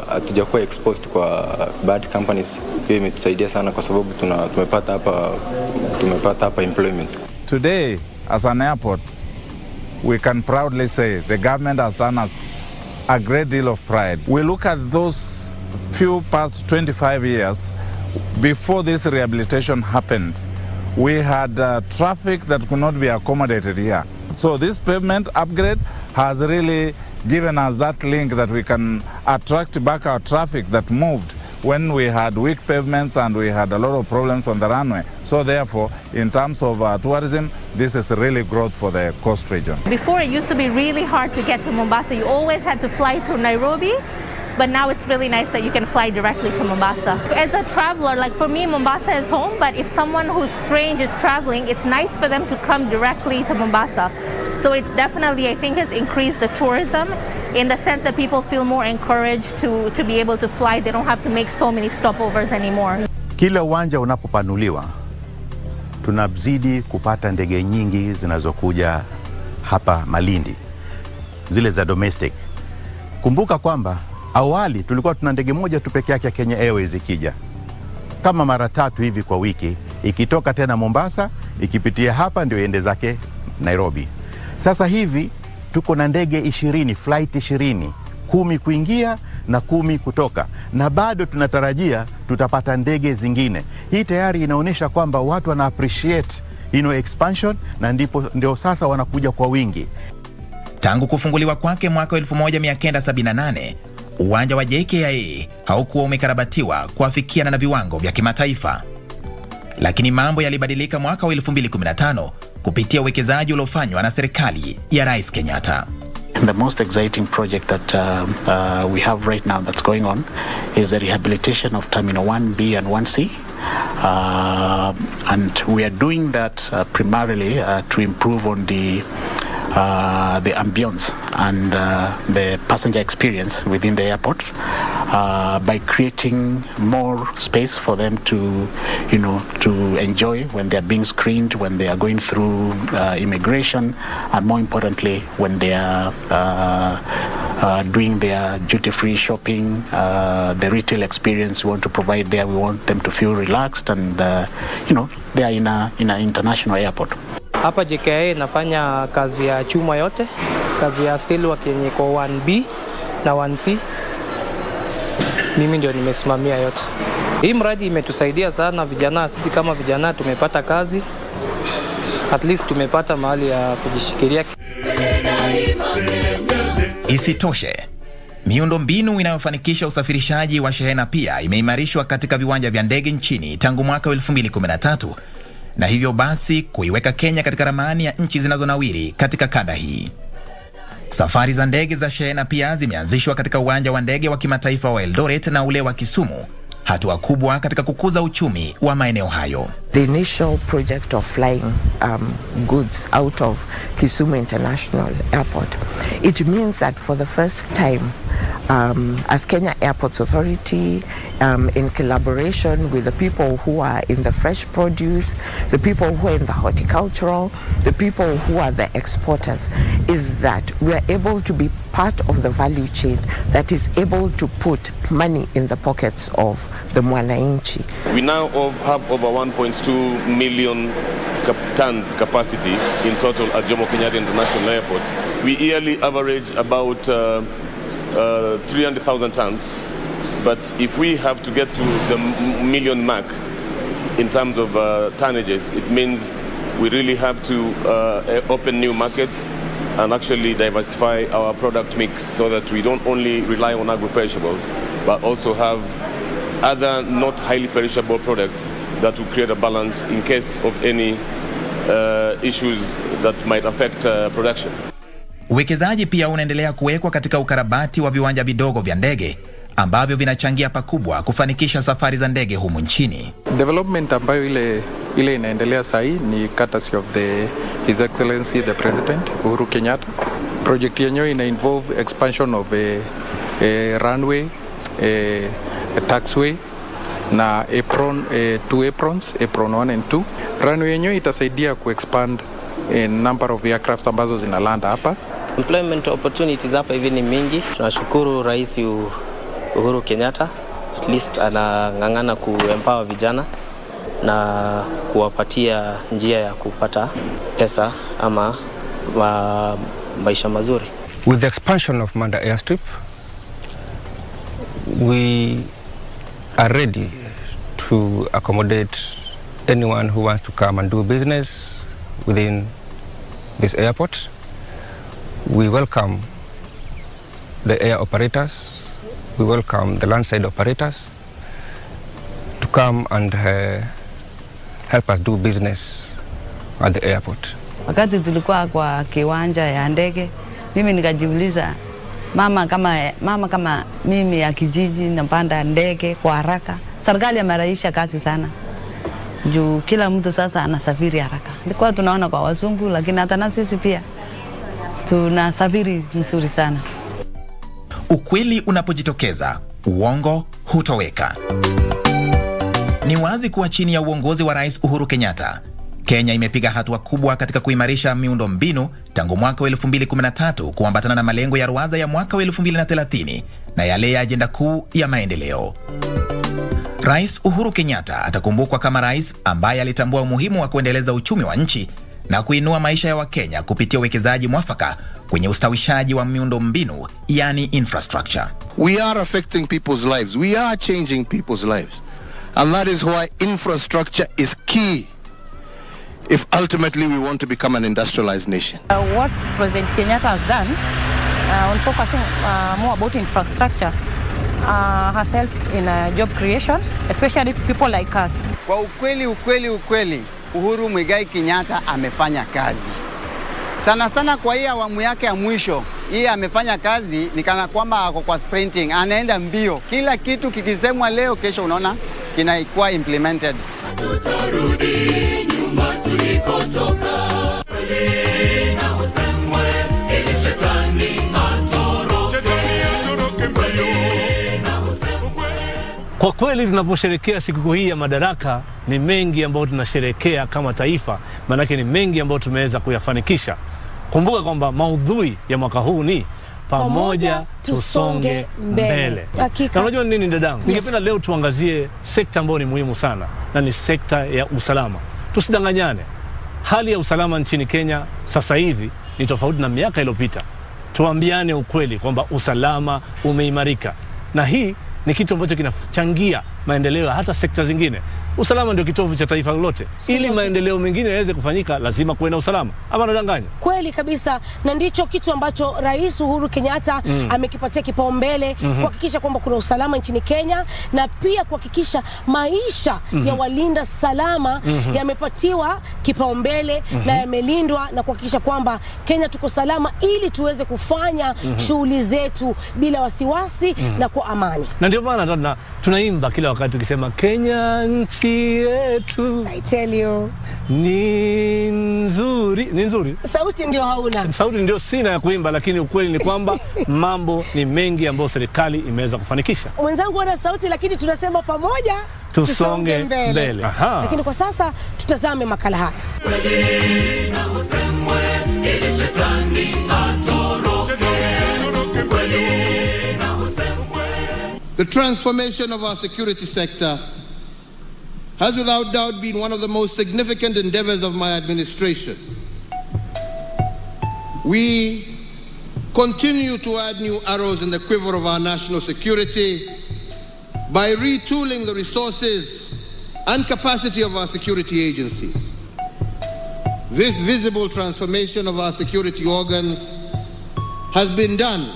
hatujakuwa exposed kwa bad companies. Hiyo imetusaidia sana kwa sababu tumepata hapa employment. Today, as an airport, we can proudly say the government has done us a great deal of pride. We look at those few past 25 years before this rehabilitation happened. We had traffic that could not be accommodated here. So this pavement upgrade has really given us that link that we can attract back our traffic that moved when we had weak pavements and we had a lot of problems on the runway. So therefore, in terms of tourism, this is really growth for the coast region. Before, it used to be really hard to get to Mombasa. You always had to fly through Nairobi but now it's really nice that you can fly directly to Mombasa. As a traveler, like for me, Mombasa is home, but if someone who's strange is traveling, it's nice for them to come directly to Mombasa. So it definitely, I think, has increased the tourism in the sense that people feel more encouraged to be able to fly. They don't have to make so many stopovers anymore. Kila uwanja unapopanuliwa, tunazidi kupata ndege nyingi zinazokuja hapa Malindi, zile za domestic. Kumbuka kwamba awali tulikuwa tuna ndege moja tu peke yake ya Kenya Airways ikija kama mara 3 hivi kwa wiki, ikitoka tena Mombasa, ikipitia hapa ndio iende zake Nairobi. Sasa hivi tuko na ndege 20, flight 20, 10 kuingia na 10 kutoka, na bado tunatarajia tutapata ndege zingine. Hii tayari inaonyesha kwamba watu wana appreciate expansion, na ndio sasa wanakuja kwa wingi. Tangu kufunguliwa kwake mwaka 1978, uwanja wa JKIA haukuwa umekarabatiwa kuafikiana na viwango vya kimataifa. Lakini mambo yalibadilika mwaka wa 2015 kupitia uwekezaji uliofanywa na serikali ya Rais Kenyatta. The most exciting project that we have right now that's going on is the rehabilitation of Terminal 1B and 1C. And we are doing that primarily to improve on the ambience and the passenger experience within the airport by creating more space for them to enjoy when they are being screened, when they are going through immigration, and more importantly when they are doing their duty-free shopping. The retail experience we want to provide there, we want them to feel relaxed and they are in an international airport. Hapa JKIA inafanya kazi ya chuma yote, kazi ya steel work yenye kwa 1B na 1C. Mimi ndio nimesimamia yote. Hii mradi imetusaidia sana vijana, sisi kama vijana tumepata kazi. At least tumepata mahali ya kujishikilia. Isitoshe, miundo mbinu inayofanikisha usafirishaji wa shehena pia imeimarishwa katika viwanja vya ndege nchini tangu mwaka 2013. Na hivyo basi kuiweka Kenya katika ramani ya nchi zinazonawiri katika kanda hii. Safari za ndege za shehena pia zimeanzishwa katika uwanja wa ndege wa kimataifa wa Eldoret na ule wa Kisumu, hatua kubwa katika kukuza uchumi wa maeneo hayo. The initial project of flying goods out of Kisumu International Airport, it means that for the first time, as Kenya Airports Authority, in collaboration with the people who are in the fresh produce, the people who are in the horticultural, the people who are the exporters, is that we are able to be part of the value chain that is able to put money in the pockets of the mwananchi. We now have over 1.2 million tons capacity in total at Jomo Kenyatta International Airport. We yearly average about 300,000 tons, but if we have to get to the million mark in terms of tonnages, it means we really have to open new markets and actually diversify our product mix so that we don't only rely on agro-perishables, but also have other not highly perishable products that will create a balance in case of any issues that might affect production. Uwekezaji pia unaendelea kuwekwa katika ukarabati wa viwanja vidogo vya ndege ambavyo vinachangia pakubwa kufanikisha safari za ndege humu nchini. Development ambayo ile inaendelea sahi ni courtesy of His Excellency the President Uhuru Kenyatta. Project yenyewe ina involve expansion of a runway, a taxiway na apron, 2 aprons, apron 1 and 2. Runway yenyewe itasaidia kuexpand a number of aircraft ambazo zinalanda hapa. Employment opportunities hapa hivi ni mingi. Tunashukuru Rais Uhuru Kenyatta, at least anang'ang'ana kuempower vijana na kuwapatia njia ya kupata pesa ama maisha mazuri. With the expansion of Manda airstrip, we are ready to accommodate anyone who wants to come and do business within this airport. We welcome the air operators, we welcome the landside operators to come and help us do business at the airport. Wakati tulikuwa kwa kiwanja ya ndege, mimi nikajiuliza Mama kama mimi ya kijiji napanda ndege kwa haraka. Serikali imerahisisha kazi sana. Juu kila mtu sasa anasafiri haraka. Nilikuwa tunaona kwa wazungu, lakini hata na sisi pia tunasafiri nzuri sana. Ukweli unapojitokeza, uongo hutoweka. Ni wazi kuwa chini ya uongozi wa Rais Uhuru Kenyatta, Kenya imepiga hatua kubwa katika kuimarisha miundo mbinu tangu mwaka wa 2013 kuambatana na malengo ya ruwaza ya mwaka wa 2030 na yale ya ajenda kuu ya maendeleo. Rais Uhuru Kenyatta atakumbukwa kama rais ambaye alitambua umuhimu wa kuendeleza uchumi wa nchi na kuinua maisha ya Wakenya kupitia uwekezaji mwafaka kwenye ustawishaji wa miundo mbinu, yani infrastructure. We are affecting people's lives. We are changing people's lives. And that is why infrastructure is key if ultimately we want to become an industrialized nation. What President Kenyatta has done on focusing more about infrastructure has helped in job creation, especially to people like us. Kwa ukweli, Uhuru Muigai Kenyatta amefanya kazi. Sana kwa hii awamu yake ya mwisho, hii amefanya kazi ni kana kwamba ako kwa sprinting, anaenda mbio. Kila kitu kikisemwa leo, kesho unaona kinaikuwa implemented. Tutarudi nyuma tulikotoka. Na usemwe ili shetani atoroke mbio. Kwa kweli tunaposherehekea siku hii ya Madaraka, ni mengi ambayo tunasherehekea kama taifa, maanake ni mengi ambayo tumeweza kuyafanikisha. Kumbuka kwamba maudhui ya mwaka huu ni pamoja tusonge mbele. Na unajua nini dadangu? Ningependa leo tuangazie sekta ambayo ni muhimu sana, na ni sekta ya usalama. Tusidanganyane. Hali ya usalama nchini Kenya sasa hivi ni tofauti na miaka iliyopita. Tuambiane ukweli kwamba usalama umeimarika. Na hii ni kitu ambacho kinachangia maendeleo hata sekta zingine. Usalama ndio kitovu cha taifa lolote. Ili maendeleo mengine yaweze kufanyika, lazima kuwe na usalama. Ama nadanganya? Kweli kabisa, na ndicho kitu ambacho Rais Uhuru Kenyatta amekipatia kipaumbele, kuhakikisha kwamba kuna usalama nchini Kenya, na pia kuhakikisha maisha ya walinda salama yamepatiwa kipaumbele na yamelindwa, na kuhakikisha kwamba Kenya tuko salama ili tuweze kufanya shughuli zetu bila wasiwasi na kwa amani. Na ndio maana tunaimba kila wakati tukisema Kenya nchi yetu. I tell you. Ni nzuri. Sauti ndio hauna. Sauti ndio sina ya kuimba, lakini ukweli ni kwamba mambo ni mengi ambayo serikali imeweza kufanikisha. Mwenzangu ana sauti, lakini tunasema pamoja tusonge mbele. Lakini kwa sasa tutazame makala haya. Na usemwe ili shetani atoroke. The transformation of our security sector has without doubt been one of the most significant endeavors of my administration. We continue to add new arrows in the quiver of our national security by retooling the resources and capacity of our security agencies. This visible transformation of our security organs has been done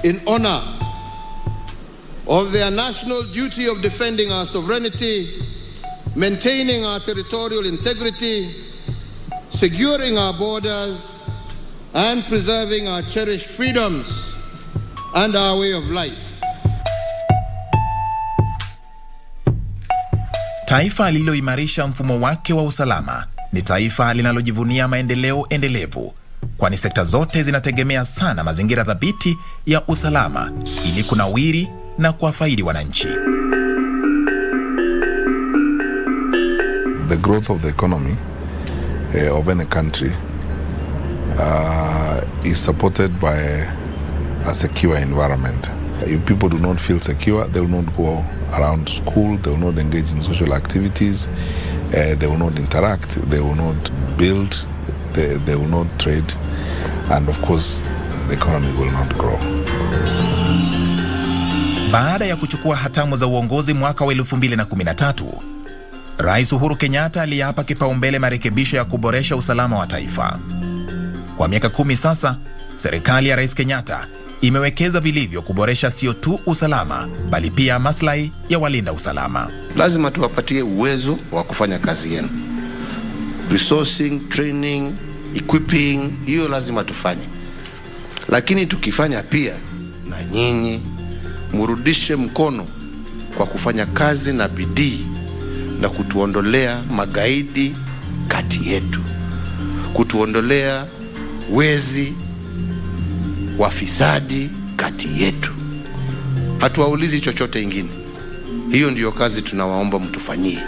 in honor of their national duty of defending our sovereignty, maintaining our territorial integrity, securing our borders, and preserving our cherished freedoms and our way of life. Taifa lililoimarisha mfumo wake wa usalama ni taifa linalojivunia maendeleo endelevu, kwani sekta zote zinategemea sana mazingira thabiti ya usalama ili kunawiri na kuwafaidi wananchi. The growth of the economy of any country is supported by a secure environment. If people do not feel secure, they will not go around school, they will not engage in social activities, they will not interact, they will not build, they will not trade, and of course the economy will not grow. Baada ya kuchukua hatamu za uongozi mwaka wa 2013, Rais Uhuru Kenyatta aliapa kipaumbele marekebisho ya kuboresha usalama wa taifa. Kwa miaka 10 sasa, serikali ya Rais Kenyatta imewekeza vilivyo kuboresha sio tu usalama, bali pia maslahi ya walinda usalama. Lazima tuwapatie uwezo wa kufanya kazi yenu. Resourcing, training, equipping, hiyo lazima tufanye. Lakini tukifanya pia na nyinyi murudishe mkono kwa kufanya kazi na bidii na kutuondolea magaidi kati yetu, kutuondolea wezi, wafisadi kati yetu. Hatuwaulizi chochote ingine. Hiyo ndiyo kazi tunawaomba mtufanyie.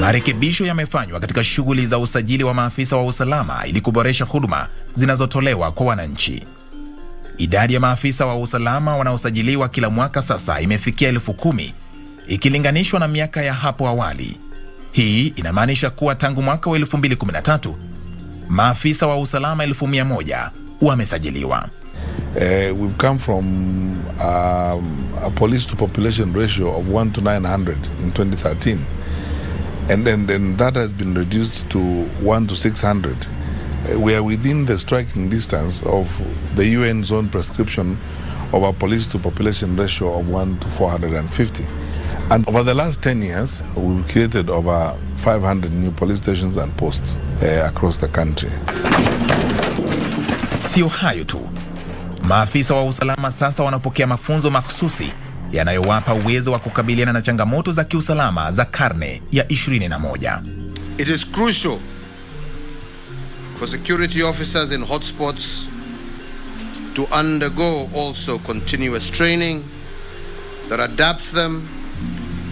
Marekebisho yamefanywa katika shughuli za usajili wa maafisa wa usalama ili kuboresha huduma zinazotolewa kwa wananchi. Idadi ya maafisa wa usalama wanaosajiliwa kila mwaka sasa imefikia 10,000 ikilinganishwa na miaka ya hapo awali. Hii inamaanisha kuwa tangu mwaka wa 2013 maafisa wa usalama 1,100 wamesajiliwa. We've come from a police to population ratio of 1 to 900 in 2013. And then that has been reduced to 1 to 600. We are within the striking distance of the UN's own prescription of a police to population ratio of 1 to 450. And over the last 10 years, we've created over 500 new police stations and posts across the country. Sio hayo tu. Maafisa wa usalama sasa wanapokea mafunzo mahsusi yanayowapa uwezo wa kukabiliana na changamoto za kiusalama za karne ya 21. It is crucial for security officers in hotspots to undergo also continuous training that adapts them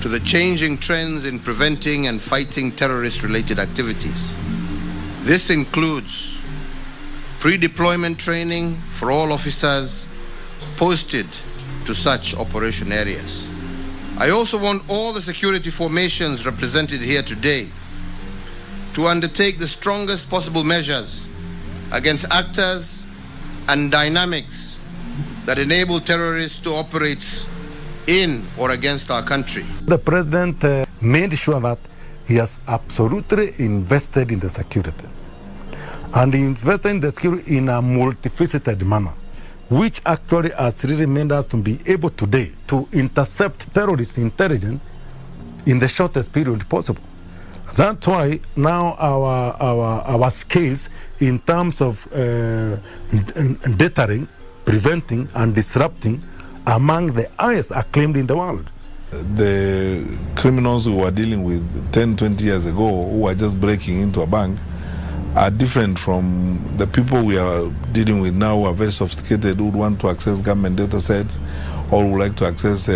to the changing trends in preventing and fighting terrorist-related activities. This includes pre-deployment training for all officers posted to such operation areas. I also want all the security formations represented here today to undertake the strongest possible measures against actors and dynamics that enable terrorists to operate in or against our country. The president made sure that he has absolutely invested in the security. And he invested in the security in a multifaceted manner, which actually has really made us to be able today to intercept terrorist intelligence in the shortest period possible. That's why now our skills in terms of deterring, preventing and disrupting among the highest acclaimed in the world. The criminals we were dealing with 10, 20 years ago who were just breaking into a bank are different from the people we are dealing with now who are very sophisticated, who would want to access government data sets or would like to access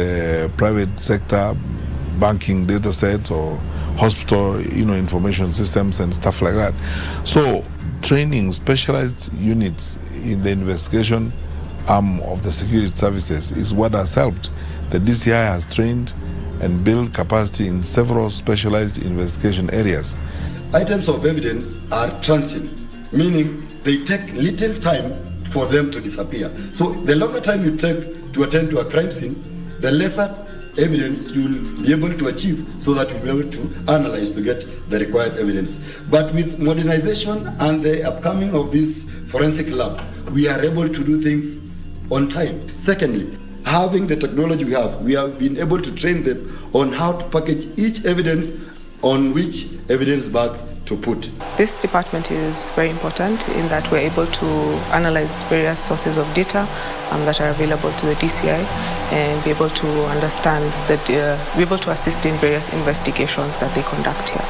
private sector banking data sets or hospital information systems and stuff like that. So training specialized units in the investigation arm of the security services is what has helped. The DCI has trained and built capacity in several specialized investigation areas. Items of evidence are transient, meaning they take little time for them to disappear. So the longer time you take to attend to a crime scene, the lesser evidence you'll be able to achieve so that you'll be able to analyze to get the required evidence. But with modernization and the upcoming of this forensic lab, we are able to do things on time. Secondly, having the technology we have been able to train them on how to package each evidence on which evidence bag to put. This department is very important in that we're able to analyze various sources of data that are available to the DCI and be able to understand that, be able to assist in various investigations that they conduct here.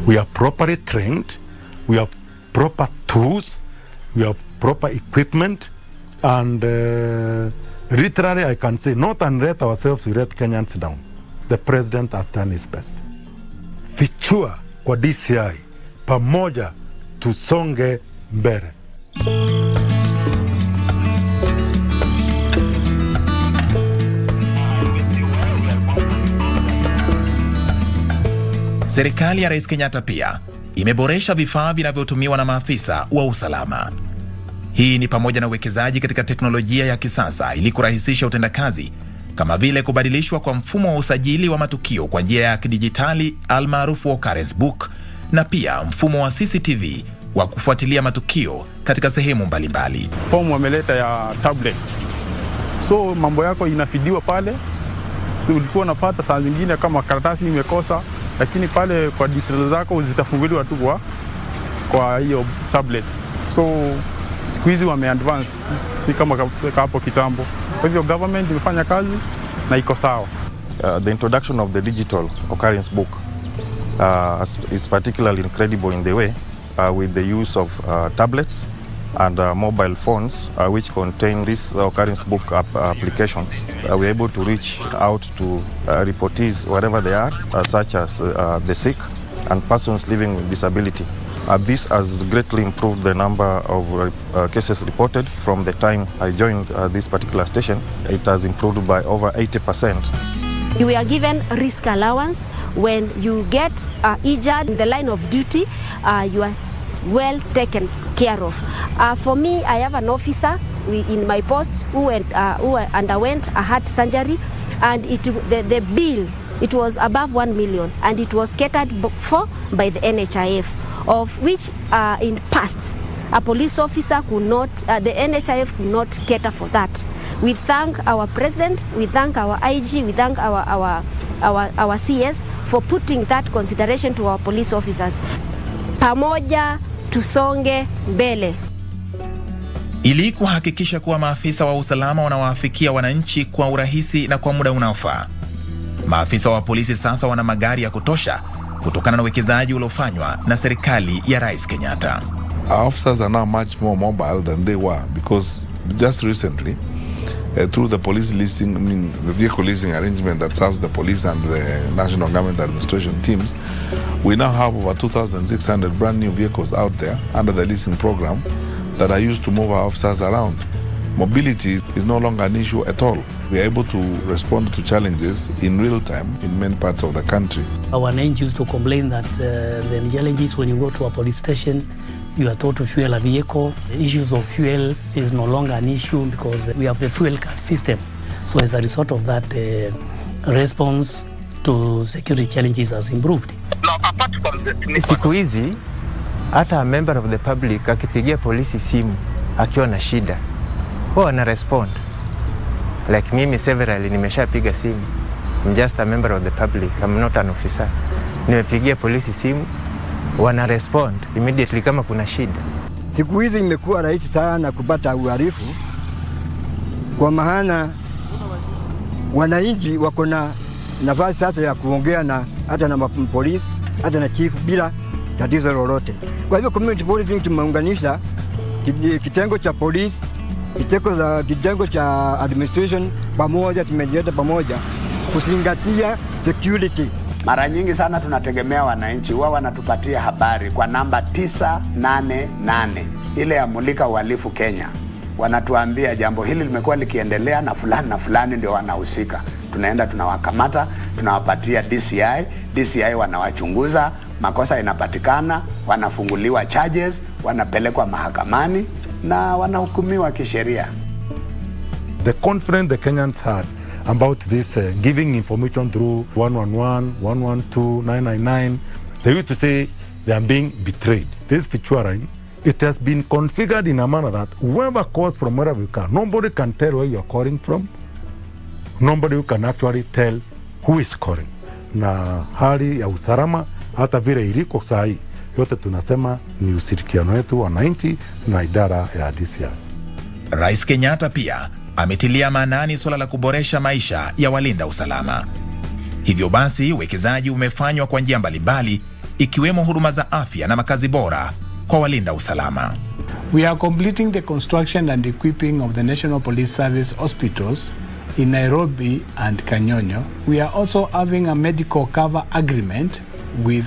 We are properly trained, we have proper tools, we have proper equipment, and literally I can say, not unrate ourselves, we rate Kenyans down. The president has done his best. Fichua kwa DCI, pamoja tusonge mbele. Serikali ya Rais Kenyatta pia imeboresha vifaa vinavyotumiwa na maafisa wa usalama. Hii ni pamoja na uwekezaji katika teknolojia ya kisasa ili kurahisisha utendakazi, kama vile kubadilishwa kwa mfumo wa usajili wa matukio kwa njia ya kidijitali almaarufu occurrence book, na pia mfumo wa CCTV wa kufuatilia matukio katika sehemu mbalimbali. Fomu wameleta ya tablet, so mambo yako inafidiwa pale. So ulikuwa unapata saa zingine kama karatasi imekosa, lakini pale kwa details zako zitafunguliwa tu kwa hiyo tablet. So siku hizi wameadvance, si kama hapo kitambo. Kwa hivyo government imefanya kazi na iko sawa. The introduction of the digital occurrence book is particularly incredible in the way with the use of tablets and mobile phones which contain this occurrence book applications. We're able to reach out to reportees wherever they are, such as the sick and persons living with disability. This has greatly improved the number of cases reported. From the time I joined this particular station, it has improved by over 80%. You are given risk allowance. When you get injured in the line of duty, you are well taken care of. For me, I have an officer in my post who underwent a heart surgery, and the bill, it was above 1 million, and it was catered for by the NHIF, of which in past a police officer could not, the NHIF could not cater for that. We thank our president, we thank our IG, we thank our CS for putting that consideration to our police officers. Pamoja tusonge mbele. Ili kuhakikisha kuwa maafisa wa usalama wanawafikia wananchi kwa urahisi na kwa muda unaofaa, maafisa wa polisi sasa wana magari ya kutosha kutokana na uwekezaji uliofanywa na serikali ya Rais Kenyatta. Our officers are now much more mobile than they were because just recently, through the police leasing, the vehicle leasing arrangement that serves the police and the national government administration teams, we now have over 2,600 brand new vehicles out there under the leasing program that are used to move our officers around. Mobility is no longer an issue at all. We are able to respond to challenges in real time in many parts of the country. Our neighbors used to complain that the challenges when you go to a police station, you are told to fuel a vehicle. The issues of fuel is no longer an issue because we have the fuel card system. So as a result of that, response to security challenges has improved. Siku hizi hata a member of the public akipigia polisi simu akiwa na shida, wao wana respond. Like mimi severally nimeshapiga simu. I'm just a member of the public. I'm not an officer. Nimepigia polisi simu, wana respond immediately kama kuna shida. Siku hizi imekuwa rahisi sana kupata uhalifu kwa maana wananchi wako na nafasi sasa ya kuongea na hata na polisi hata na chief bila tatizo lolote. Kwa hivyo community policing tumeunganisha kitengo cha polisi, kitengo cha administration pamoja, tumejileta pamoja kuzingatia security. Mara nyingi sana tunategemea wananchi wao wanatupatia habari kwa namba 988 ile ya Mulika Uhalifu Kenya. Wanatuambia jambo hili limekuwa likiendelea na fulani ndio wanahusika. Tunaenda tunawakamata, tunawapatia DCI, DCI wanawachunguza, makosa inapatikana, wanafunguliwa charges, wanapelekwa mahakamani na wanahukumiwa kisheria. The confidence the Kenyans had about this giving information through 111, 112, 999, they used to say they are being betrayed. This featuring, it has been configured in a manner that whoever calls from wherever you can, nobody can tell where you are calling from. Nobody can actually tell who is calling. Na hali ya usalama hata vile iliko sahi, yote tunasema ni ushirikiano wetu wananchi na idara ya DCI. Rais Kenyatta pia ametilia maanani suala la kuboresha maisha ya walinda usalama. Hivyo basi uwekezaji umefanywa kwa njia mbalimbali ikiwemo huduma za afya na makazi bora kwa walinda usalama. We are completing the construction and equipping of the National Police Service hospitals in Nairobi and Kanyonyo. We are also having a medical cover agreement with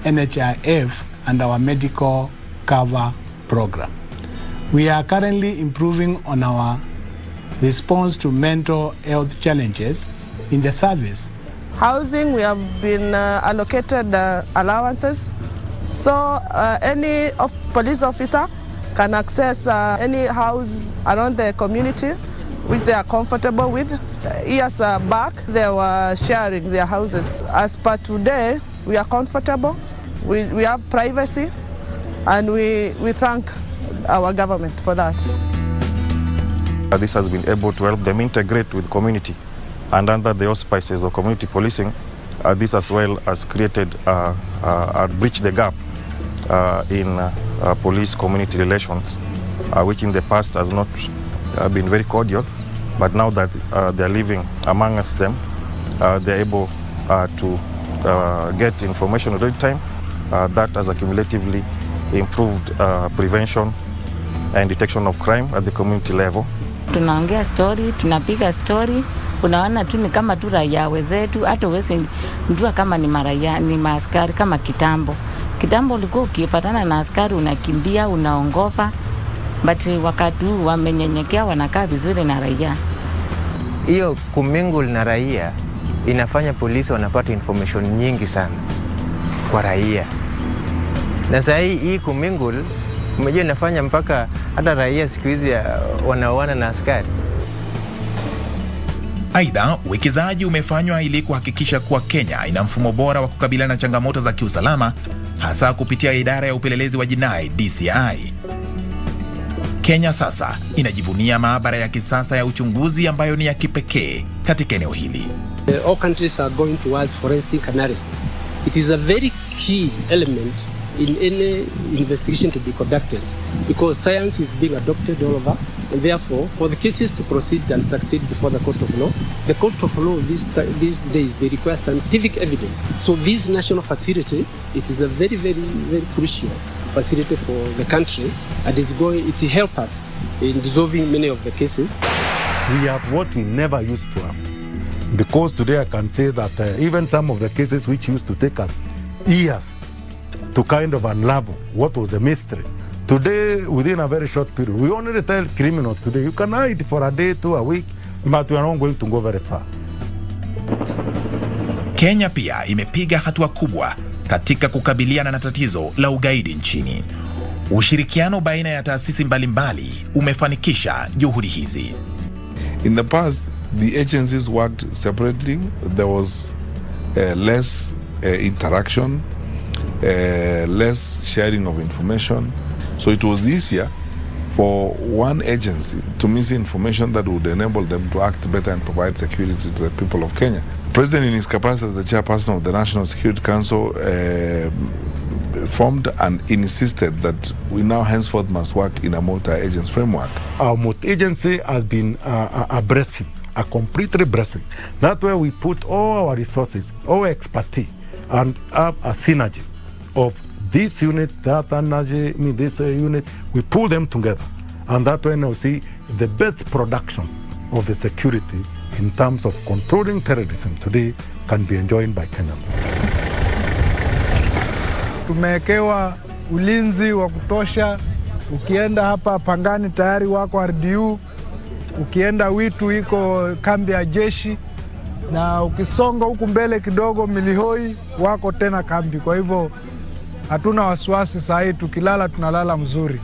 NHIF and our medical cover program. We are currently improving on our response to mental health challenges in the service. Housing, we have been allocated allowances, so any police officer can access any house around the community which they are comfortable with. Years back, they were sharing their houses. As per today, we are comfortable, we have privacy, and we thank our government for that. This has been able to help them integrate with community, and under the auspices of community policing, this as well has created bridged the gap in police-community relations which in the past has not been very cordial, but now that they're living among us, they're able to get information at any time. That has accumulatively improved prevention and detection of crime at the community level. Tunaongea story, tunapiga story, unaona tu ni kama tu raia wenzetu, hata huwezi mjua kama ni maraia, ni maaskari kama kitambo. Kitambo ulikuwa ukipatana na askari unakimbia, unaongopa, but wakati huu wamenyenyekea, wanakaa vizuri na raia. Hiyo kumingle na raia inafanya polisi wanapata information nyingi sana kwa raia. Na sasa hii kumingle umejua inafanya mpaka hata raia siku hizi wanaoana na askari. Aidha, uwekezaji umefanywa ili kuhakikisha kuwa Kenya ina mfumo bora wa kukabiliana na changamoto za kiusalama, hasa kupitia idara ya upelelezi wa jinai DCI. Kenya sasa inajivunia maabara ya kisasa ya uchunguzi ambayo ni ya kipekee katika eneo hili. All countries are going towards forensic analysis. It is a very key element in any investigation to be conducted, because science is being adopted all over, and therefore for the cases to proceed and succeed before the court of law, the court of law these days, they require scientific evidence. So this national facility, it is a very, very, very crucial facility for the country, and it helps us in resolving many of the cases. We have what we never used to have, because today I can say that even some of the cases which used to take us years to kind of unravel what was the mystery, today within a very short period, we only tell criminals today, you can hide for a day to a week, but we are not going to go very far. Kenya pia imepiga hatua kubwa katika kukabiliana na tatizo la ugaidi nchini. Ushirikiano baina ya taasisi mbalimbali umefanikisha juhudi hizi. In the past, the agencies worked separately. There was less interaction, less sharing of information. So it was easier for one agency to miss information that would enable them to act better and provide security to the people of Kenya. The President, in his capacity as the chairperson of the National Security Council, formed and insisted that we now henceforth must work in a multi-agency framework. Our multi-agency has been a blessing, a completely blessing. That's where we put all our resources, all expertise, and have a synergy of this unit, that energy, this unit. We pull them together, and that way now see the best production of the security in terms of controlling terrorism today can be enjoyed by Kenyans. Tumewekewa ulinzi wa kutosha. Ukienda hapa Pangani tayari wako RDU, ukienda Witu iko kambi ya jeshi, na ukisonga huku mbele kidogo Milihoi wako tena kambi. Kwa hivyo hatuna wasiwasi, saa hii tukilala tunalala mzuri.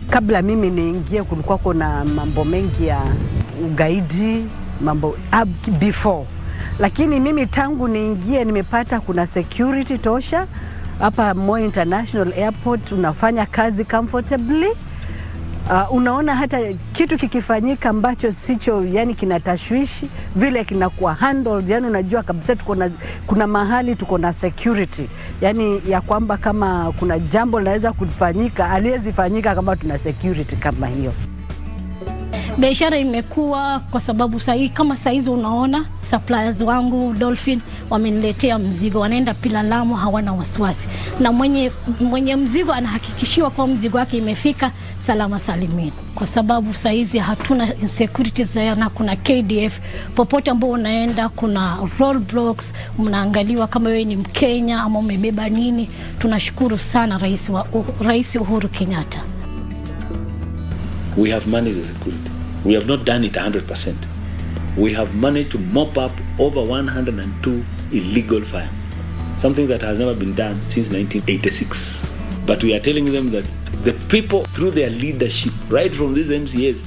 Kabla mimi niingie kulikuwa kuna mambo mengi ya ugaidi, mambo before. Lakini mimi tangu niingie nimepata kuna security tosha. Hapa Moi International Airport unafanya kazi comfortably. Unaona hata kitu kikifanyika ambacho sicho yani kinatashwishi vile kinakuwa handled, yani unajua kabisa kuna mahali tuko na security, yani ya kwamba kama kuna jambo linaweza kufanyika aliyezifanyika kama tuna security kama hiyo. Biashara imekuwa kwa sababu kama saizi unaona suppliers wangu Dolphin wameniletea mzigo, wanaenda pila Lamu, hawana wasiwasi, na mwenye mzigo anahakikishiwa kwa mzigo wake imefika salama salimini, kwa sababu saizi hatuna insecurities na kuna KDF popote ambao unaenda, kuna roadblocks, mnaangaliwa kama wewe ni Mkenya ama umebeba nini. Tunashukuru sana Rais Uhuru Kenyatta. We have managed the security. We have not done it 100%. We have managed to mop up over 102 illegal fire, something that has never been done since 1986. But we are telling them that the people, through their leadership, right from these MCAs,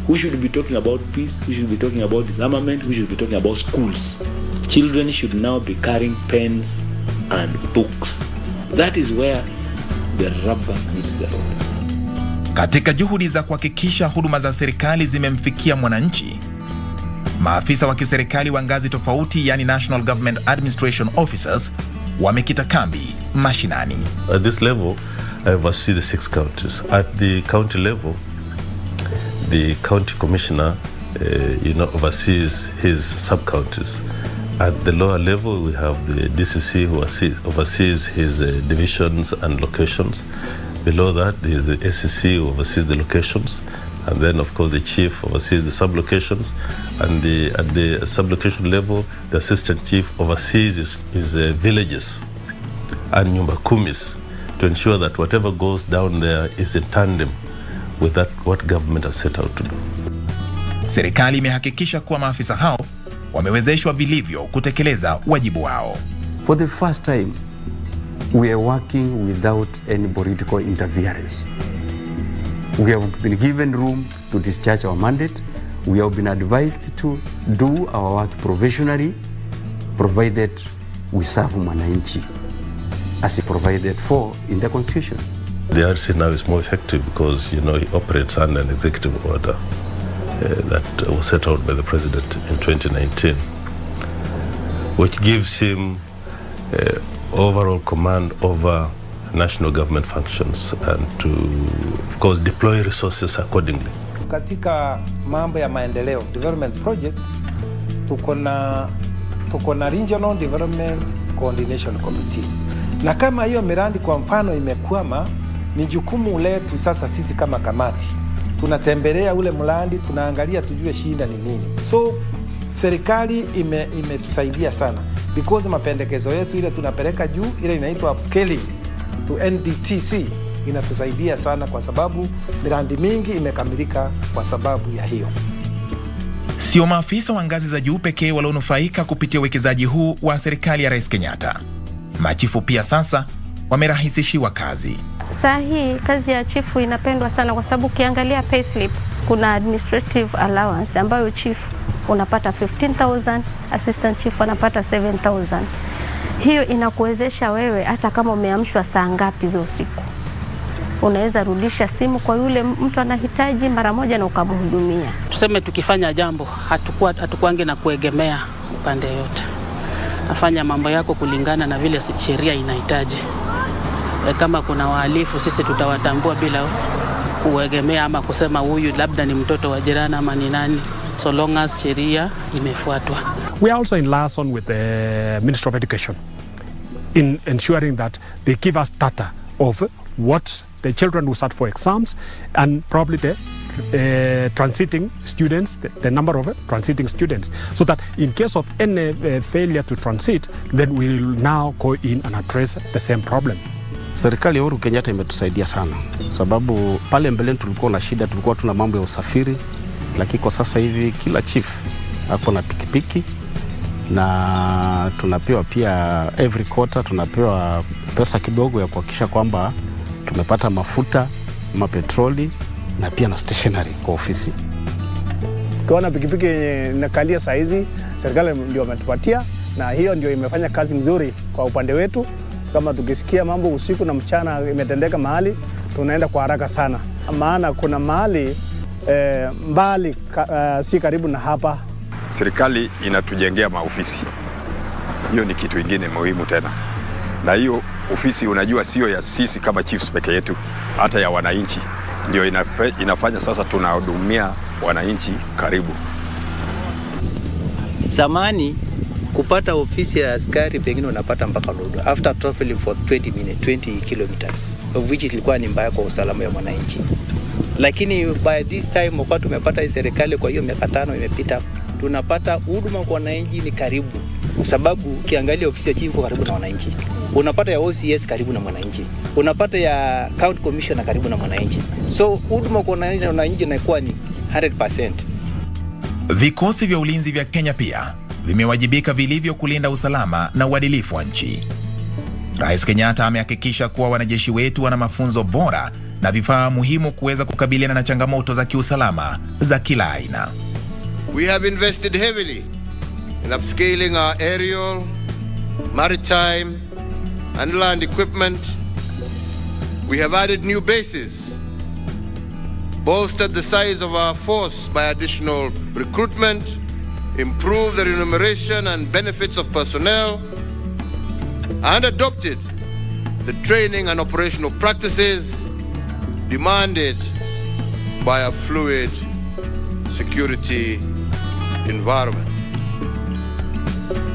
who should be talking about peace, who should be talking about disarmament, who should be talking about schools. Children should now be carrying pens and books. That is where the rubber meets the road. Katika juhudi za kuhakikisha huduma za serikali zimemfikia mwananchi, maafisa wa kiserikali wa ngazi tofauti, yani National Government Administration Officers, wamekita kambi mashinani. At this level, I oversee the 6 counties. At the county level, the county commissioner, oversees his sub-counties. At the lower level, we have the DCC who oversees his divisions and locations. Below that, there is the SCC who oversees the locations. And then, of course, the chief oversees the sub-locations. And at the sub-location level, the assistant chief oversees his villages and nyumba kumis to ensure that whatever goes down there is in tandem with what government has set out to do. Serikali imehakikisha kuwa maafisa hao wamewezeshwa vilivyo kutekeleza wajibu wao. For the first time, we are working without any political interference. We have been given room to discharge our mandate. We have been advised to do our work professionally, provided we serve mwananchi as provided for in the Constitution. The RC now is more effective because, he operates under an executive order that was set out by the President in 2019, which gives him overall command over national government functions and to, of course, deploy resources accordingly. Katika mambo ya maendeleo, development project, tuko na Regional Development Coordination Committee. Na kama hiyo miradi kwa mfano imekwama, ni jukumu letu sasa sisi kama kamati. Tunatembelea ule mradi, tunaangalia tujue shida ni nini. So serikali imetusaidia sana because mapendekezo yetu ile tunapeleka juu, ile inaitwa upscaling to NDTC, inatusaidia sana kwa sababu miradi mingi imekamilika kwa sababu ya hiyo. Sio maafisa wa ngazi za juu pekee walionufaika kupitia uwekezaji huu wa serikali ya Rais Kenyatta. Machifu pia sasa wamerahisishiwa kazi. Saa hii kazi ya chifu inapendwa sana kwa sababu ukiangalia payslip kuna administrative allowance ambayo chief unapata 15,000, assistant chief anapata 7,000. Hiyo inakuwezesha wewe hata kama umeamshwa saa ngapi za usiku, unaweza rudisha simu kwa yule mtu anahitaji mara moja na ukamhudumia. Tuseme tukifanya jambo hatukuange na kuegemea upande yote. Afanya mambo yako kulingana na vile sheria inahitaji. Kama kuna wahalifu sisi tutawatambua bila kuegemea ama kusema huyu labda ni mtoto wa jirani ama ni nani, so long as sheria imefuatwa. We are also in liaison with the Ministry of Education in ensuring that they give us data of what the children who start for exams and probably the transiting students, the number of transiting students, so that in case of any failure to transit, then we will now go in and address the same problem. Serikali ya Uhuru Kenyatta imetusaidia sana, sababu pale mbeleni tulikuwa na shida, tulikuwa tuna mambo ya usafiri, lakini kwa sasa hivi kila chief ako na pikipiki na tunapewa pia every quarter tunapewa pesa kidogo ya kuhakikisha kwamba tumepata mafuta, petroli na pia na stationery kwa ofisi. Ukiona pikipiki inakalia saa hizi, serikali ndio wametupatia, na hiyo ndio imefanya kazi nzuri kwa upande wetu. Kama tukisikia mambo usiku na mchana imetendeka mahali, tunaenda kwa haraka sana. Maana kuna mahali mbali si karibu na hapa. Serikali inatujengea maofisi. Hiyo ni kitu kingine muhimu tena. Na hiyo ofisi unajua sio ya sisi kama chiefs peke yetu, hata ya wananchi. Ndio inafanya sasa tunahudumia wananchi karibu. Zamani kupata ofisi ya askari pengine unapata mpaka Lodwa after traveling for 20 kilometers, of which ilikuwa ni mbaya kwa usalama ya mwananchi. Lakini by this time wakati tumepata hii serikali, kwa hiyo miaka 5 imepita, tunapata huduma kwa wananchi ni karibu. Sababu ukiangalia ofisi ya chief iko karibu na wananchi, unapata ya OCS karibu na mwananchi, unapata ya county commissioner karibu na mwananchi, so huduma kwa wananchi inakuwa ni 100%. Vikosi vya ulinzi vya Kenya pia vimewajibika vilivyo kulinda usalama na uadilifu wa nchi. Rais Kenyatta amehakikisha kuwa wanajeshi wetu wana mafunzo bora na vifaa muhimu kuweza kukabiliana na changamoto za kiusalama za kila aina. We have invested heavily in upscaling our aerial, maritime and land equipment. We have added new bases, bolstered the size of our force by additional recruitment, improved the remuneration and benefits of personnel, and adopted the training and operational practices demanded by a fluid security environment.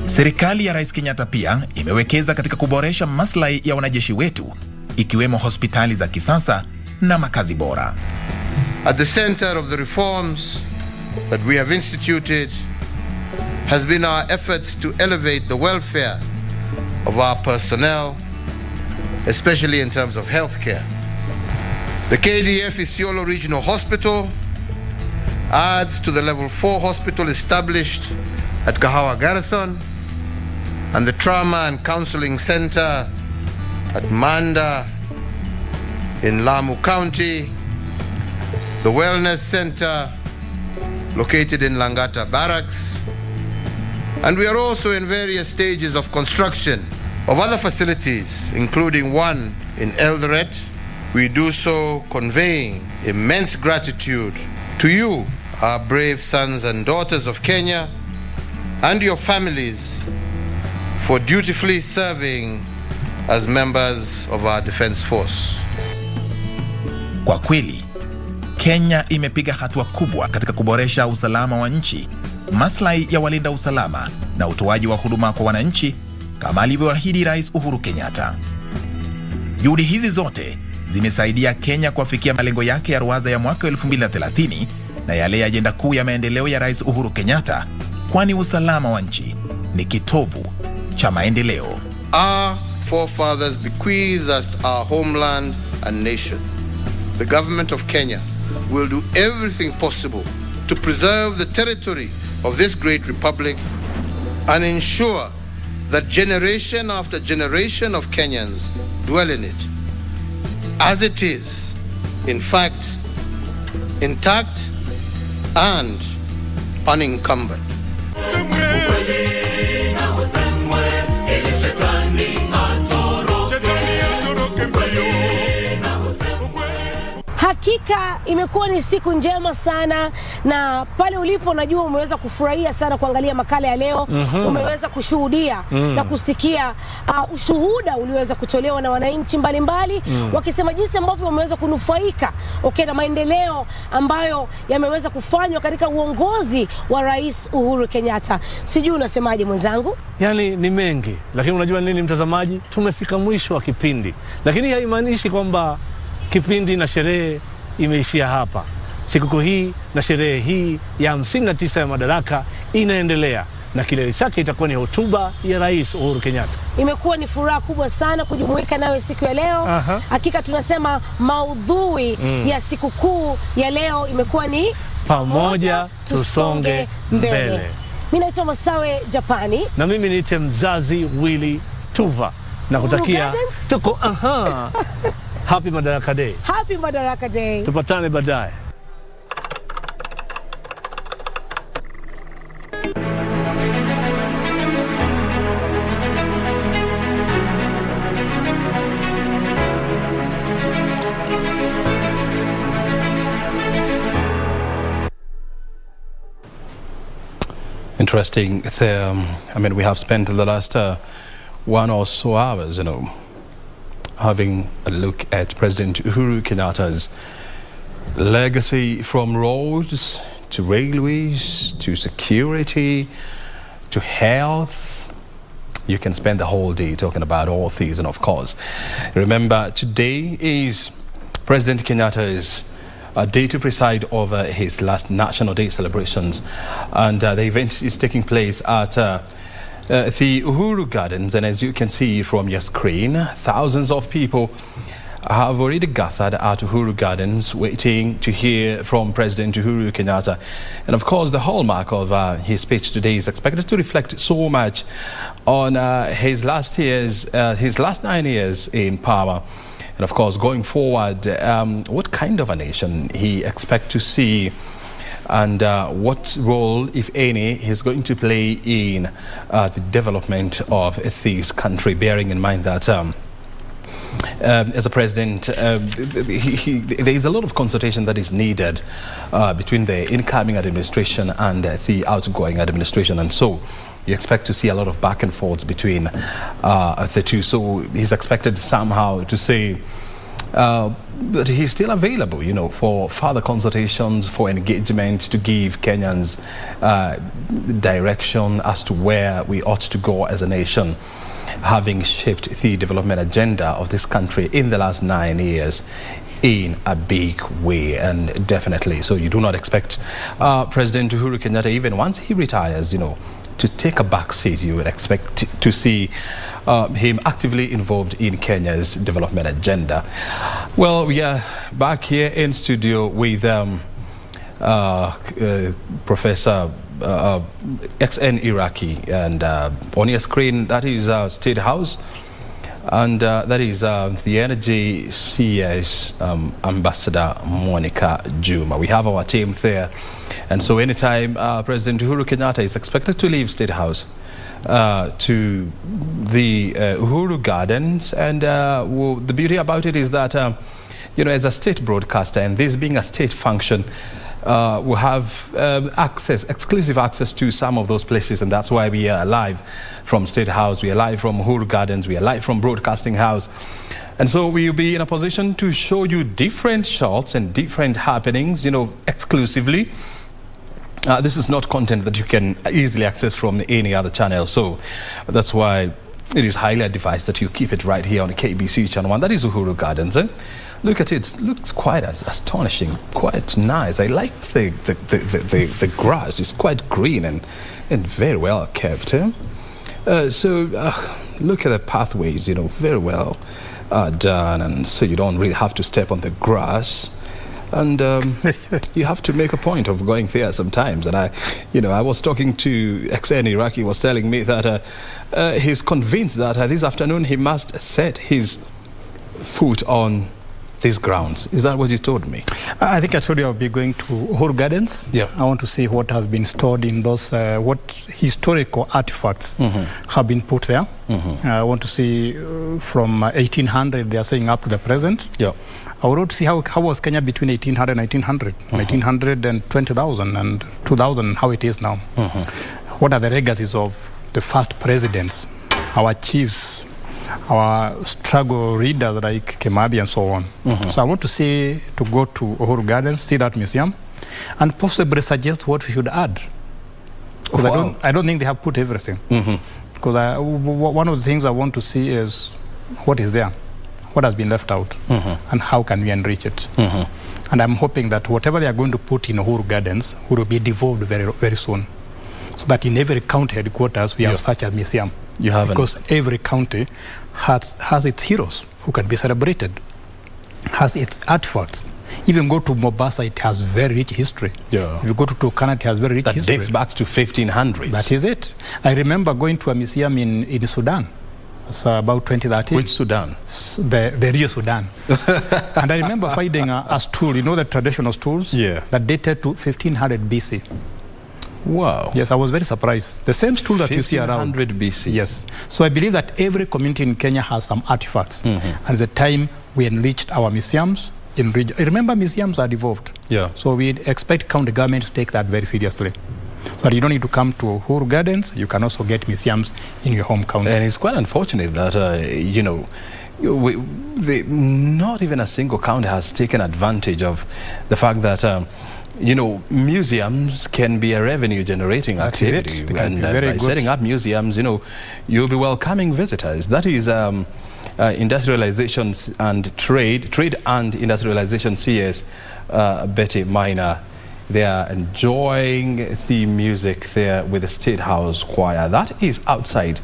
Serikali ya Rais Kenyatta pia imewekeza katika kuboresha maslahi ya wanajeshi wetu, ikiwemo hospitali za kisasa na makazi bora. At the center of the reforms that we have instituted has been our efforts to elevate the welfare of our personnel, especially in terms of healthcare. The KDF Isiolo Regional Hospital adds to the level 4 hospital established at Kahawa Garrison, and the Trauma and Counseling Center at Manda in Lamu County, the Wellness Center located in Langata Barracks, and we are also in various stages of construction of other facilities, including one in Eldoret. We do so conveying immense gratitude to you, our brave sons and daughters of Kenya, and your families for dutifully serving as members of our defense force. Kwa kweli, Kenya imepiga hatua kubwa katika kuboresha usalama wa nchi, maslahi ya walinda usalama na utoaji wa huduma kwa wananchi kama alivyoahidi Rais Uhuru Kenyatta. Juhudi hizi zote zimesaidia Kenya kufikia malengo yake ya ruwaza ya mwaka 2030 na yale ya ajenda kuu ya maendeleo ya Rais Uhuru Kenyatta, kwani usalama wa nchi ni kitovu cha maendeleo. Our forefathers bequeathed us our homeland and nation. The government of Kenya will do everything possible to preserve the territory of this great republic and ensure that generation after generation of Kenyans dwell in it, as it is, in fact, intact and unencumbered. Hakika imekuwa ni siku njema sana, na pale ulipo najua umeweza kufurahia sana kuangalia makala ya leo. Umeweza kushuhudia na kusikia ushuhuda uliweza kutolewa na wananchi mbalimbali wakisema jinsi ambavyo wameweza kunufaika na maendeleo ambayo yameweza kufanywa katika uongozi wa Rais Uhuru Kenyatta. Sijui unasemaje mwenzangu? Yani ni mengi, lakini unajua nini mtazamaji, tumefika mwisho wa kipindi, lakini haimaanishi kwamba kipindi na sherehe imeishia hapa. Sikukuu hii na sherehe hii ya 59 ya Madaraka inaendelea, na kilele chake itakuwa ni hotuba ya Rais Uhuru Kenyatta. Imekuwa ni furaha kubwa sana kujumuika nawe siku ya leo. Hakika tunasema maudhui ya sikukuu ya leo imekuwa ni pamoja tusonge mbele. Mimi naitwa Masawe Japani, na mimi niite Mzazi Willy Tuva, na kutakia tuko Happy Madaraka Day. Happy Madaraka Day. Tupatane baadaye. Interesting. I mean, we have spent the last 1 or so hours, having a look at President Uhuru Kenyatta's legacy, from roads to railways to security to health. You can spend the whole day talking about all these, and of course, remember, today is President Kenyatta's day to preside over his last National Day celebrations, and the event is taking place at the Uhuru Gardens, and as you can see from your screen, thousands of people have already gathered at Uhuru Gardens waiting to hear from President Uhuru Kenyatta. And of course, the hallmark of his speech today is expected to reflect so much on his last 9 years in power. And of course, going forward, what kind of a nation he expects to see, and what role, if any, he's going to play in the development of this country, bearing in mind that as a president, there is a lot of consultation that is needed between the incoming administration and the outgoing administration. And so you expect to see a lot of back and forth between the two. So he's expected somehow to say that he's still available, you know, for further consultations, for engagement, to give Kenyans direction as to where we ought to go as a nation, having shaped the development agenda of this country in the last 9 years in a big way. And definitely, so you do not expect President Uhuru Kenyatta, even once he retires, you know, to take a back seat. You would expect to see him actively involved in Kenya's development agenda. Well, we are back here in studio with Professor XN Iraqi, and on your screen that is State House, and that is the Energy CS Ambassador Monica Juma. We have our team there, and so anytime President Uhuru Kenyatta is expected to leave State House to the Uhuru Gardens, and well, the beauty about it is that you know, as a state broadcaster, and this being a state function, we have exclusive access to some of those places, and that's why we are live from State House, we are live from Uhuru Gardens, we are live from Broadcasting House. And so we'll be in a position to show you different shots and different happenings, you know, exclusively. This is not content that you can easily access from any other channel, so that's why it is highly advised that you keep it right here on KBC Channel 1. That is Uhuru Gardens. Look at it. It looks quite astonishing, quite nice. I like the grass. It's quite green and very well kept. So look at the pathways, you know, very well done, and so you don't really have to step on the grass. And you have to make a point of going there sometimes. And I was talking to XN Iraqi, was telling me that he's convinced that this afternoon he must set his foot on these grounds. Is that what you told me? I think I told you I'll be going to Uhuru Gardens. Yeah. I want to see what has been stored in those, what historical artifacts have been put there. I want to see from 1800, they are saying, up to the present. Yeah. I would want to see how was Kenya between 1800 and 1900, 1900 and 20,000 and 2000, how it is now. What are the legacies of the first presidents, our chiefs, our struggle leaders like Kemadi and so on. So I want to go to Uhuru Gardens, see that museum, and possibly suggest what we should add. Because I don't think they have put everything. Because one of the things I want to see is what is there, what has been left out, and how can we enrich it. And I'm hoping that whatever they are going to put in Uhuru Gardens will be devolved very, very soon, so that in every county headquarters we have such a museum. You haven't. Because every county has its heroes who can be celebrated, has its artifacts. Even go to Mombasa, it has very rich history. Yeah. If you go to Turkana, it has very rich history. That dates back to 1500s. That is it. I remember going to a museum in Sudan. It's about 2013. Which Sudan? The Rio Sudan. And I remember finding a stool, you know, the traditional stools? Yeah. That dated to 1500 BC. Wow. Yes, I was very surprised. The same stool that you see around. 1500 BC. Yes. So I believe that every community in Kenya has some artifacts. And it's the time we enriched our museums. Remember, museums are devolved. Yeah. So we expect county government to take that very seriously. So that you don't need to come to Uhuru Gardens, you can also get museums in your home county. And it's quite unfortunate that, you know, not even a single county has taken advantage of the fact that you know, museums can be a revenue generating activity. And by setting up museums, you know, you'll be welcoming visitors. That is industrialization and trade and industrialization CS Betty Minor. They are enjoying the music there with the State House Choir. That is outside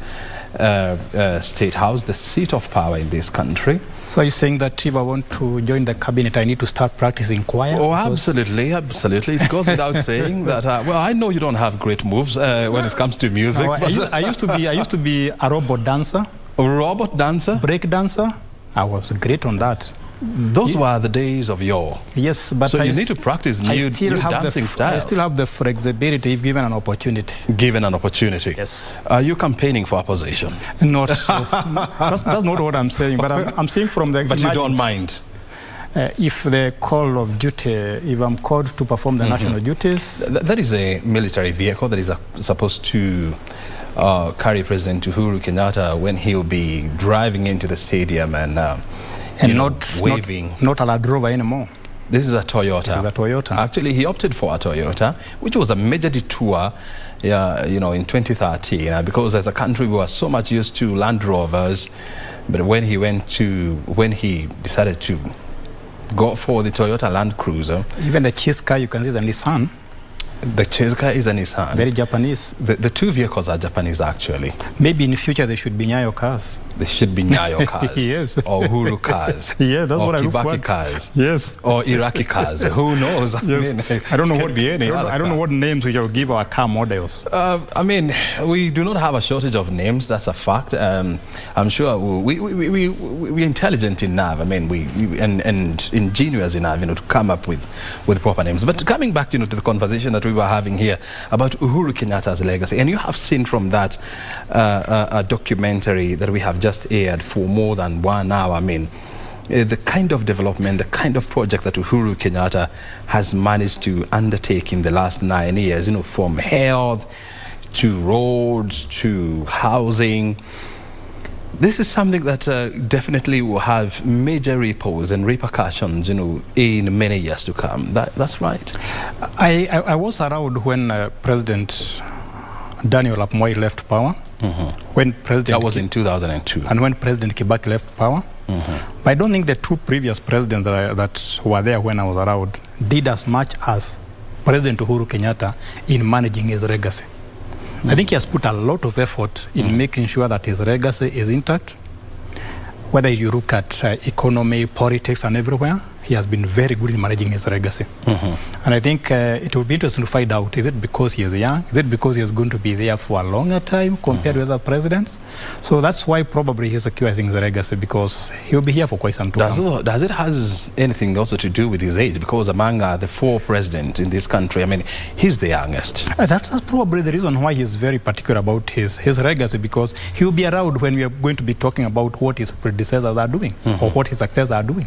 State House, the seat of power in this country. So are you saying that if I want to join the cabinet, I need to start practicing choir? Oh, absolutely, absolutely. It goes without saying that. Well, I know you don't have great moves when it comes to music. No, I used to be a robot dancer. A robot dancer? Break dancer. I was great on that. Those were the days of yore. Yes, but so you need to practice new dancing styles. I still have the flexibility if given an opportunity. Given an opportunity. Yes. Are you campaigning for opposition? Not so. That's not what I'm saying. But I'm saying from the. But you don't mind. If the call of duty, if I'm called to perform the national duties. That is a military vehicle that is supposed to carry President Uhuru Kenyatta when he'll be driving into the stadium and not waving. Not a Land Rover anymore. This is a Toyota. It is a Toyota. Actually, he opted for a Toyota, which was a major detour, in 2013, because as a country we were so much used to Land Rovers, but when he decided to go for the Toyota Land Cruiser, even the chase car you can see is a Nissan. The chase car is a Nissan. Very Japanese. The two vehicles are Japanese, actually. Maybe in the future they should be Nyayo cars. They should be Nyayo cars. Yes. Or Uhuru cars. Yeah, that's or what I look for. Kibaki cars. Yes. Or Iraqi cars. Who knows? Yes. I don't know what names we shall give our car models. We do not have a shortage of names. That's a fact. I'm sure we're intelligent enough. And ingenious enough, to come up with proper names. But coming back, to the conversation that we were having here about Uhuru Kenyatta's legacy, and you have seen from that a documentary that we have just aired for more than 1 hour. The kind of development, the kind of project that Uhuru Kenyatta has managed to undertake in the last 9 years, from health to roads to housing. This is something that definitely will have major ripples and repercussions, in many years to come. That's right. I was around when President Daniel Arap Moi left power. When President that was in 2002. And when President Kibaki left power. But I don't think the two previous presidents that were there when I was around did as much as President Uhuru Kenyatta in managing his legacy. I think he has put a lot of effort in making sure that his legacy is intact. Whether you look at economy, politics, and everywhere, he has been very good in managing his legacy. And I think it will be interesting to find out, is it because he is young? Is it because he is going to be there for a longer time compared with other presidents? So that's why probably he's securing his legacy, because he'll be here for quite some time. Does it has anything also to do with his age? Because among the 4 presidents in this country, he's the youngest. That's probably the reason why he's very particular about his legacy, because he'll be around when we are going to be talking about what his predecessors are doing or what his successors are doing.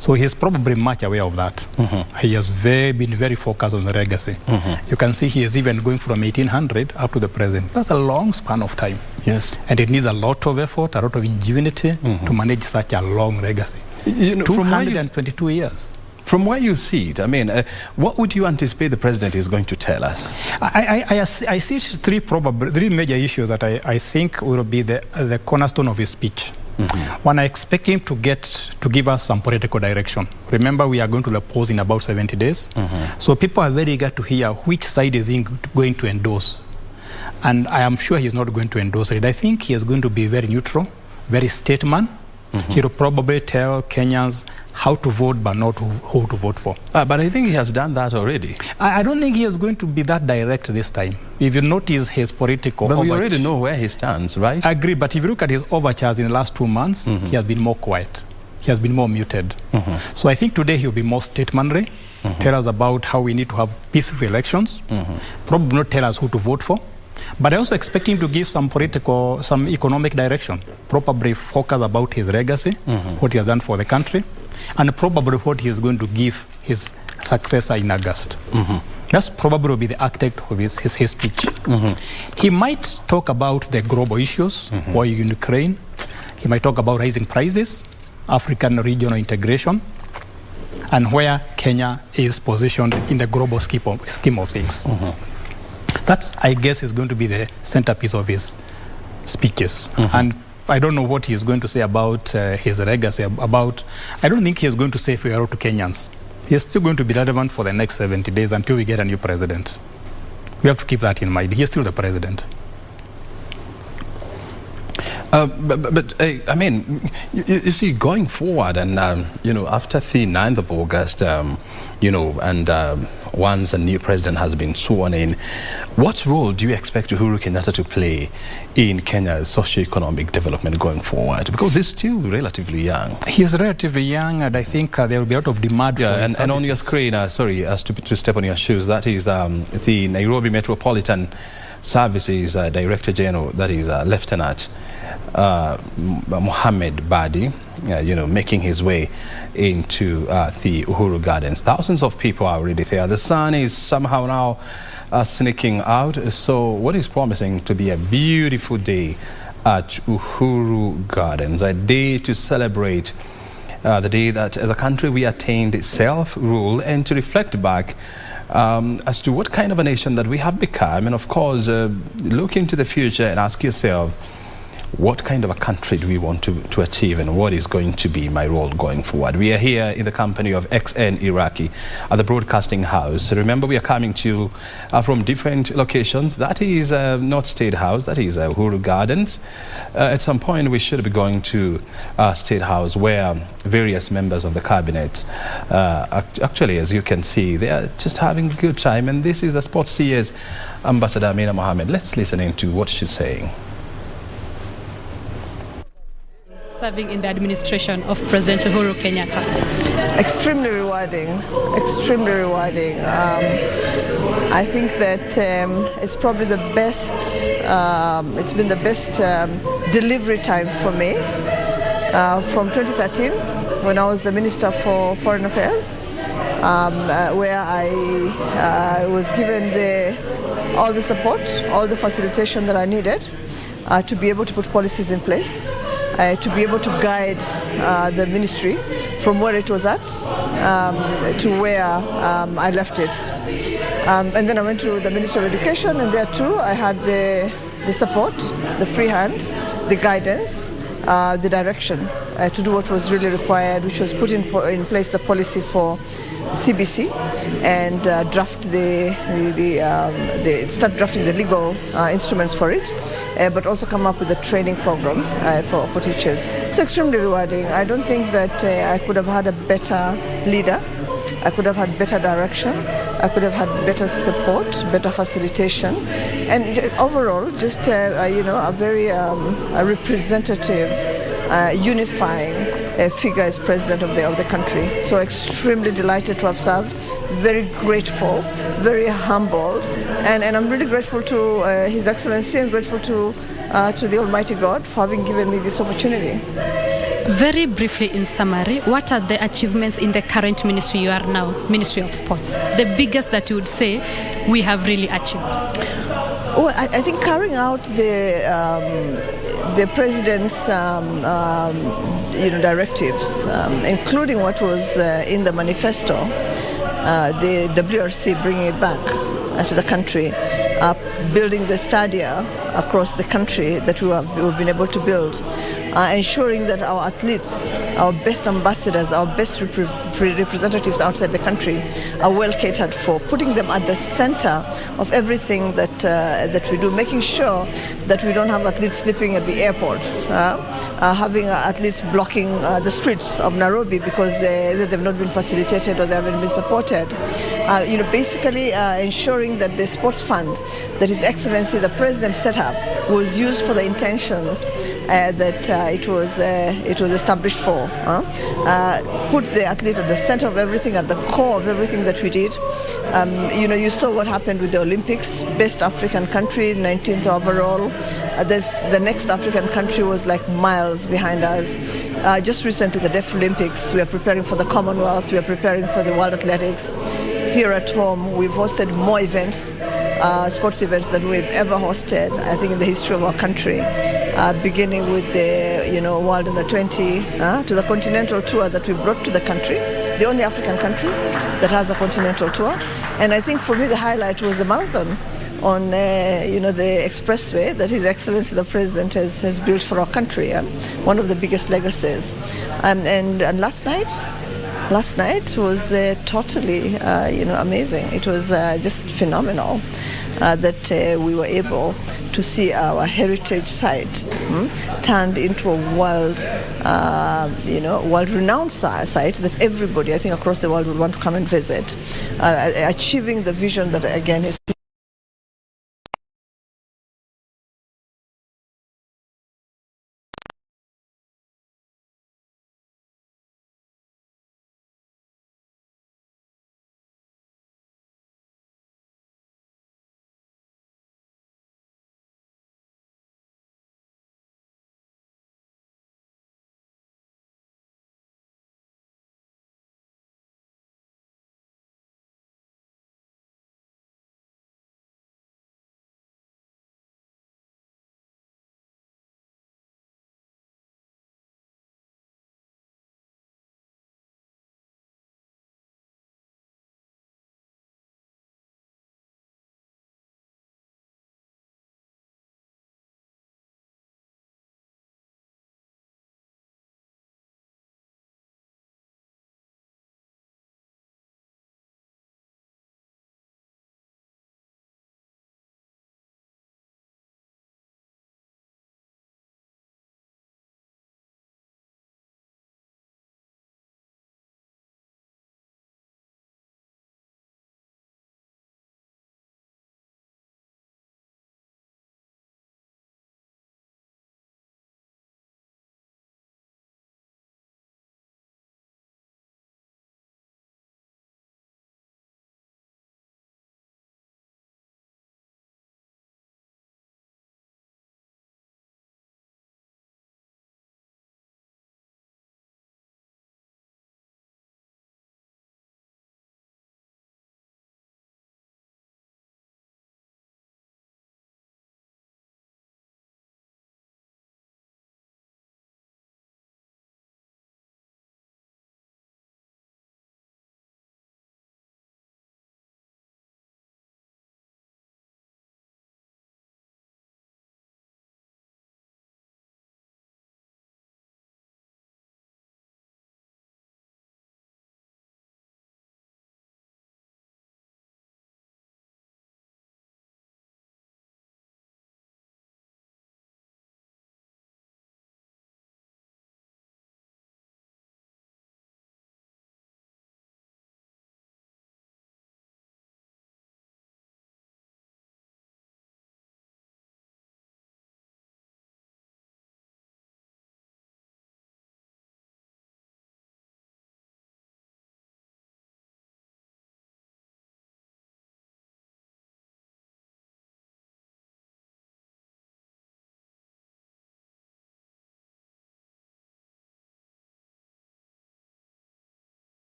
So he's probably much aware of that. He has been very focused on the legacy. You can see he is even going from 1800 up to the present. That's a long span of time. Yes. And it needs a lot of effort, a lot of ingenuity to manage such a long legacy. 222 years. From where you see it, what would you anticipate the president is going to tell us? I see three major issues that I think will be the cornerstone of his speech. One, I expect him to give us some political direction. Remember, we are going to the polls in about 70 days. So people are very eager to hear which side is he going to endorse. And I am sure he's not going to endorse it. I think he is going to be very neutral, very statesman. He will probably tell Kenyans how to vote, but not who to vote for. But I think he has done that already. I don't think he is going to be that direct this time. If you notice his political But we already know where he stands, right? I agree, but if you look at his overtures in the last 2 months, he has been more quiet. He has been more muted. So I think today he'll be more statemanly, tell us about how we need to have peaceful elections, probably not tell us who to vote for. But I also expect him to give some economic direction, probably focus about his legacy, what he has done for the country, and probably what he is going to give his successor in August. That's probably will be the architect of his speech. He might talk about the global issues, war in Ukraine. He might talk about rising prices, African regional integration, and where Kenya is positioned in the global scheme of things. That, I guess, is going to be the centerpiece of his speeches. And I don't know what he is going to say about his legacy. I don't think he is going to say farewell to Kenyans. He is still going to be relevant for the next 70 days until we get a new president. We have to keep that in mind. He is still the president. You see, going forward, and after the 9th of August, once a new president has been sworn in, what role do you expect Uhuru Kenyatta to play in Kenya's socio-economic development going forward? Because he's still relatively young. He's relatively young, and I think there will be a lot of demand for his and on your screen, to step on your shoes, that is the Nairobi Metropolitan Services Director General, that is Lieutenant Mohammed Badi, making his way into the Uhuru Gardens. Thousands of people are already there. The sun is somehow now sneaking out, so what is promising to be a beautiful day at Uhuru Gardens, a day to celebrate the day that as a country we attained self-rule and to reflect back as to what kind of a nation that we have become, and of course look into the future and ask yourself, what kind of a country do we want to achieve, and what is going to be my role going forward? We are here in the company of XN Iraqi at the Broadcasting House. Remember, we are coming to you from different locations. That is not State House, that is Uhuru Gardens. At some point we should be going to State House, where various members of the cabinet, actually, as you can see, they are just having a good time. And this is the Sports CS Ambassador Amina Mohammed. Let's listen into what she's saying. Serving in the administration of President Uhuru Kenyatta. Extremely rewarding, extremely rewarding. I think that it's probably the best, it's been the best delivery time for me from 2013, when I was the Minister for Foreign Affairs, where I was given all the support, all the facilitation that I needed to be able to put policies in place. To be able to guide the ministry from where it was at to where I left it. And then I went to the Ministry of Education, and there too I had the support, the free hand, the guidance, the direction to do what was really required, which was put in place the policy for CBC and start drafting the legal instruments for it, but also come up with a training program for teachers. So extremely rewarding. I don't think that I could have had a better leader. I could have had better direction. I could have had better support, better facilitation, and overall just a very representative, unifying figure as president of the country. So extremely delighted to have served, very grateful, very humbled, and I'm really grateful to His Excellency and grateful to the Almighty God for having given me this opportunity. Very briefly, in summary, what are the achievements in the current ministry you are now, Ministry of Sports? The biggest that you would say we have really achieved? Well, I think carrying out the president's directives, including what was in the manifesto, the WRC bringing it back to the country, building the stadia across the country that we've been able to build, ensuring that our athletes, our best ambassadors, our best representatives outside the country are well catered for, putting them at the center of everything that we do, making sure that we don't have athletes sleeping at the airports, having athletes blocking the streets of Nairobi because they've not been facilitated or they haven't been supported. Basically ensuring that the sports fund that His Excellency the President set up was used for the intentions that it was established for. Put the athlete at the center of everything, at the core of everything that we did. You saw what happened with the Olympics. Best African country, 19th overall. The next African country was like miles behind us. Just recently, the Deaf Olympics. We are preparing for the Commonwealth. We are preparing for the World Athletics. Here at home, we've hosted more events, sports events than we've ever hosted, I think, in the history of our country. Beginning with the World Under-20 to the continental tour that we brought to the country, the only African country that has a continental tour. And I think for me the highlight was the marathon on the expressway that His Excellency the President has built for our country, one of the biggest legacies. And last night was totally amazing. It was just phenomenal that we were able to see our heritage site turned into a world-renowned site that everybody, I think, across the world would want to come and visit, achieving the vision that, again, His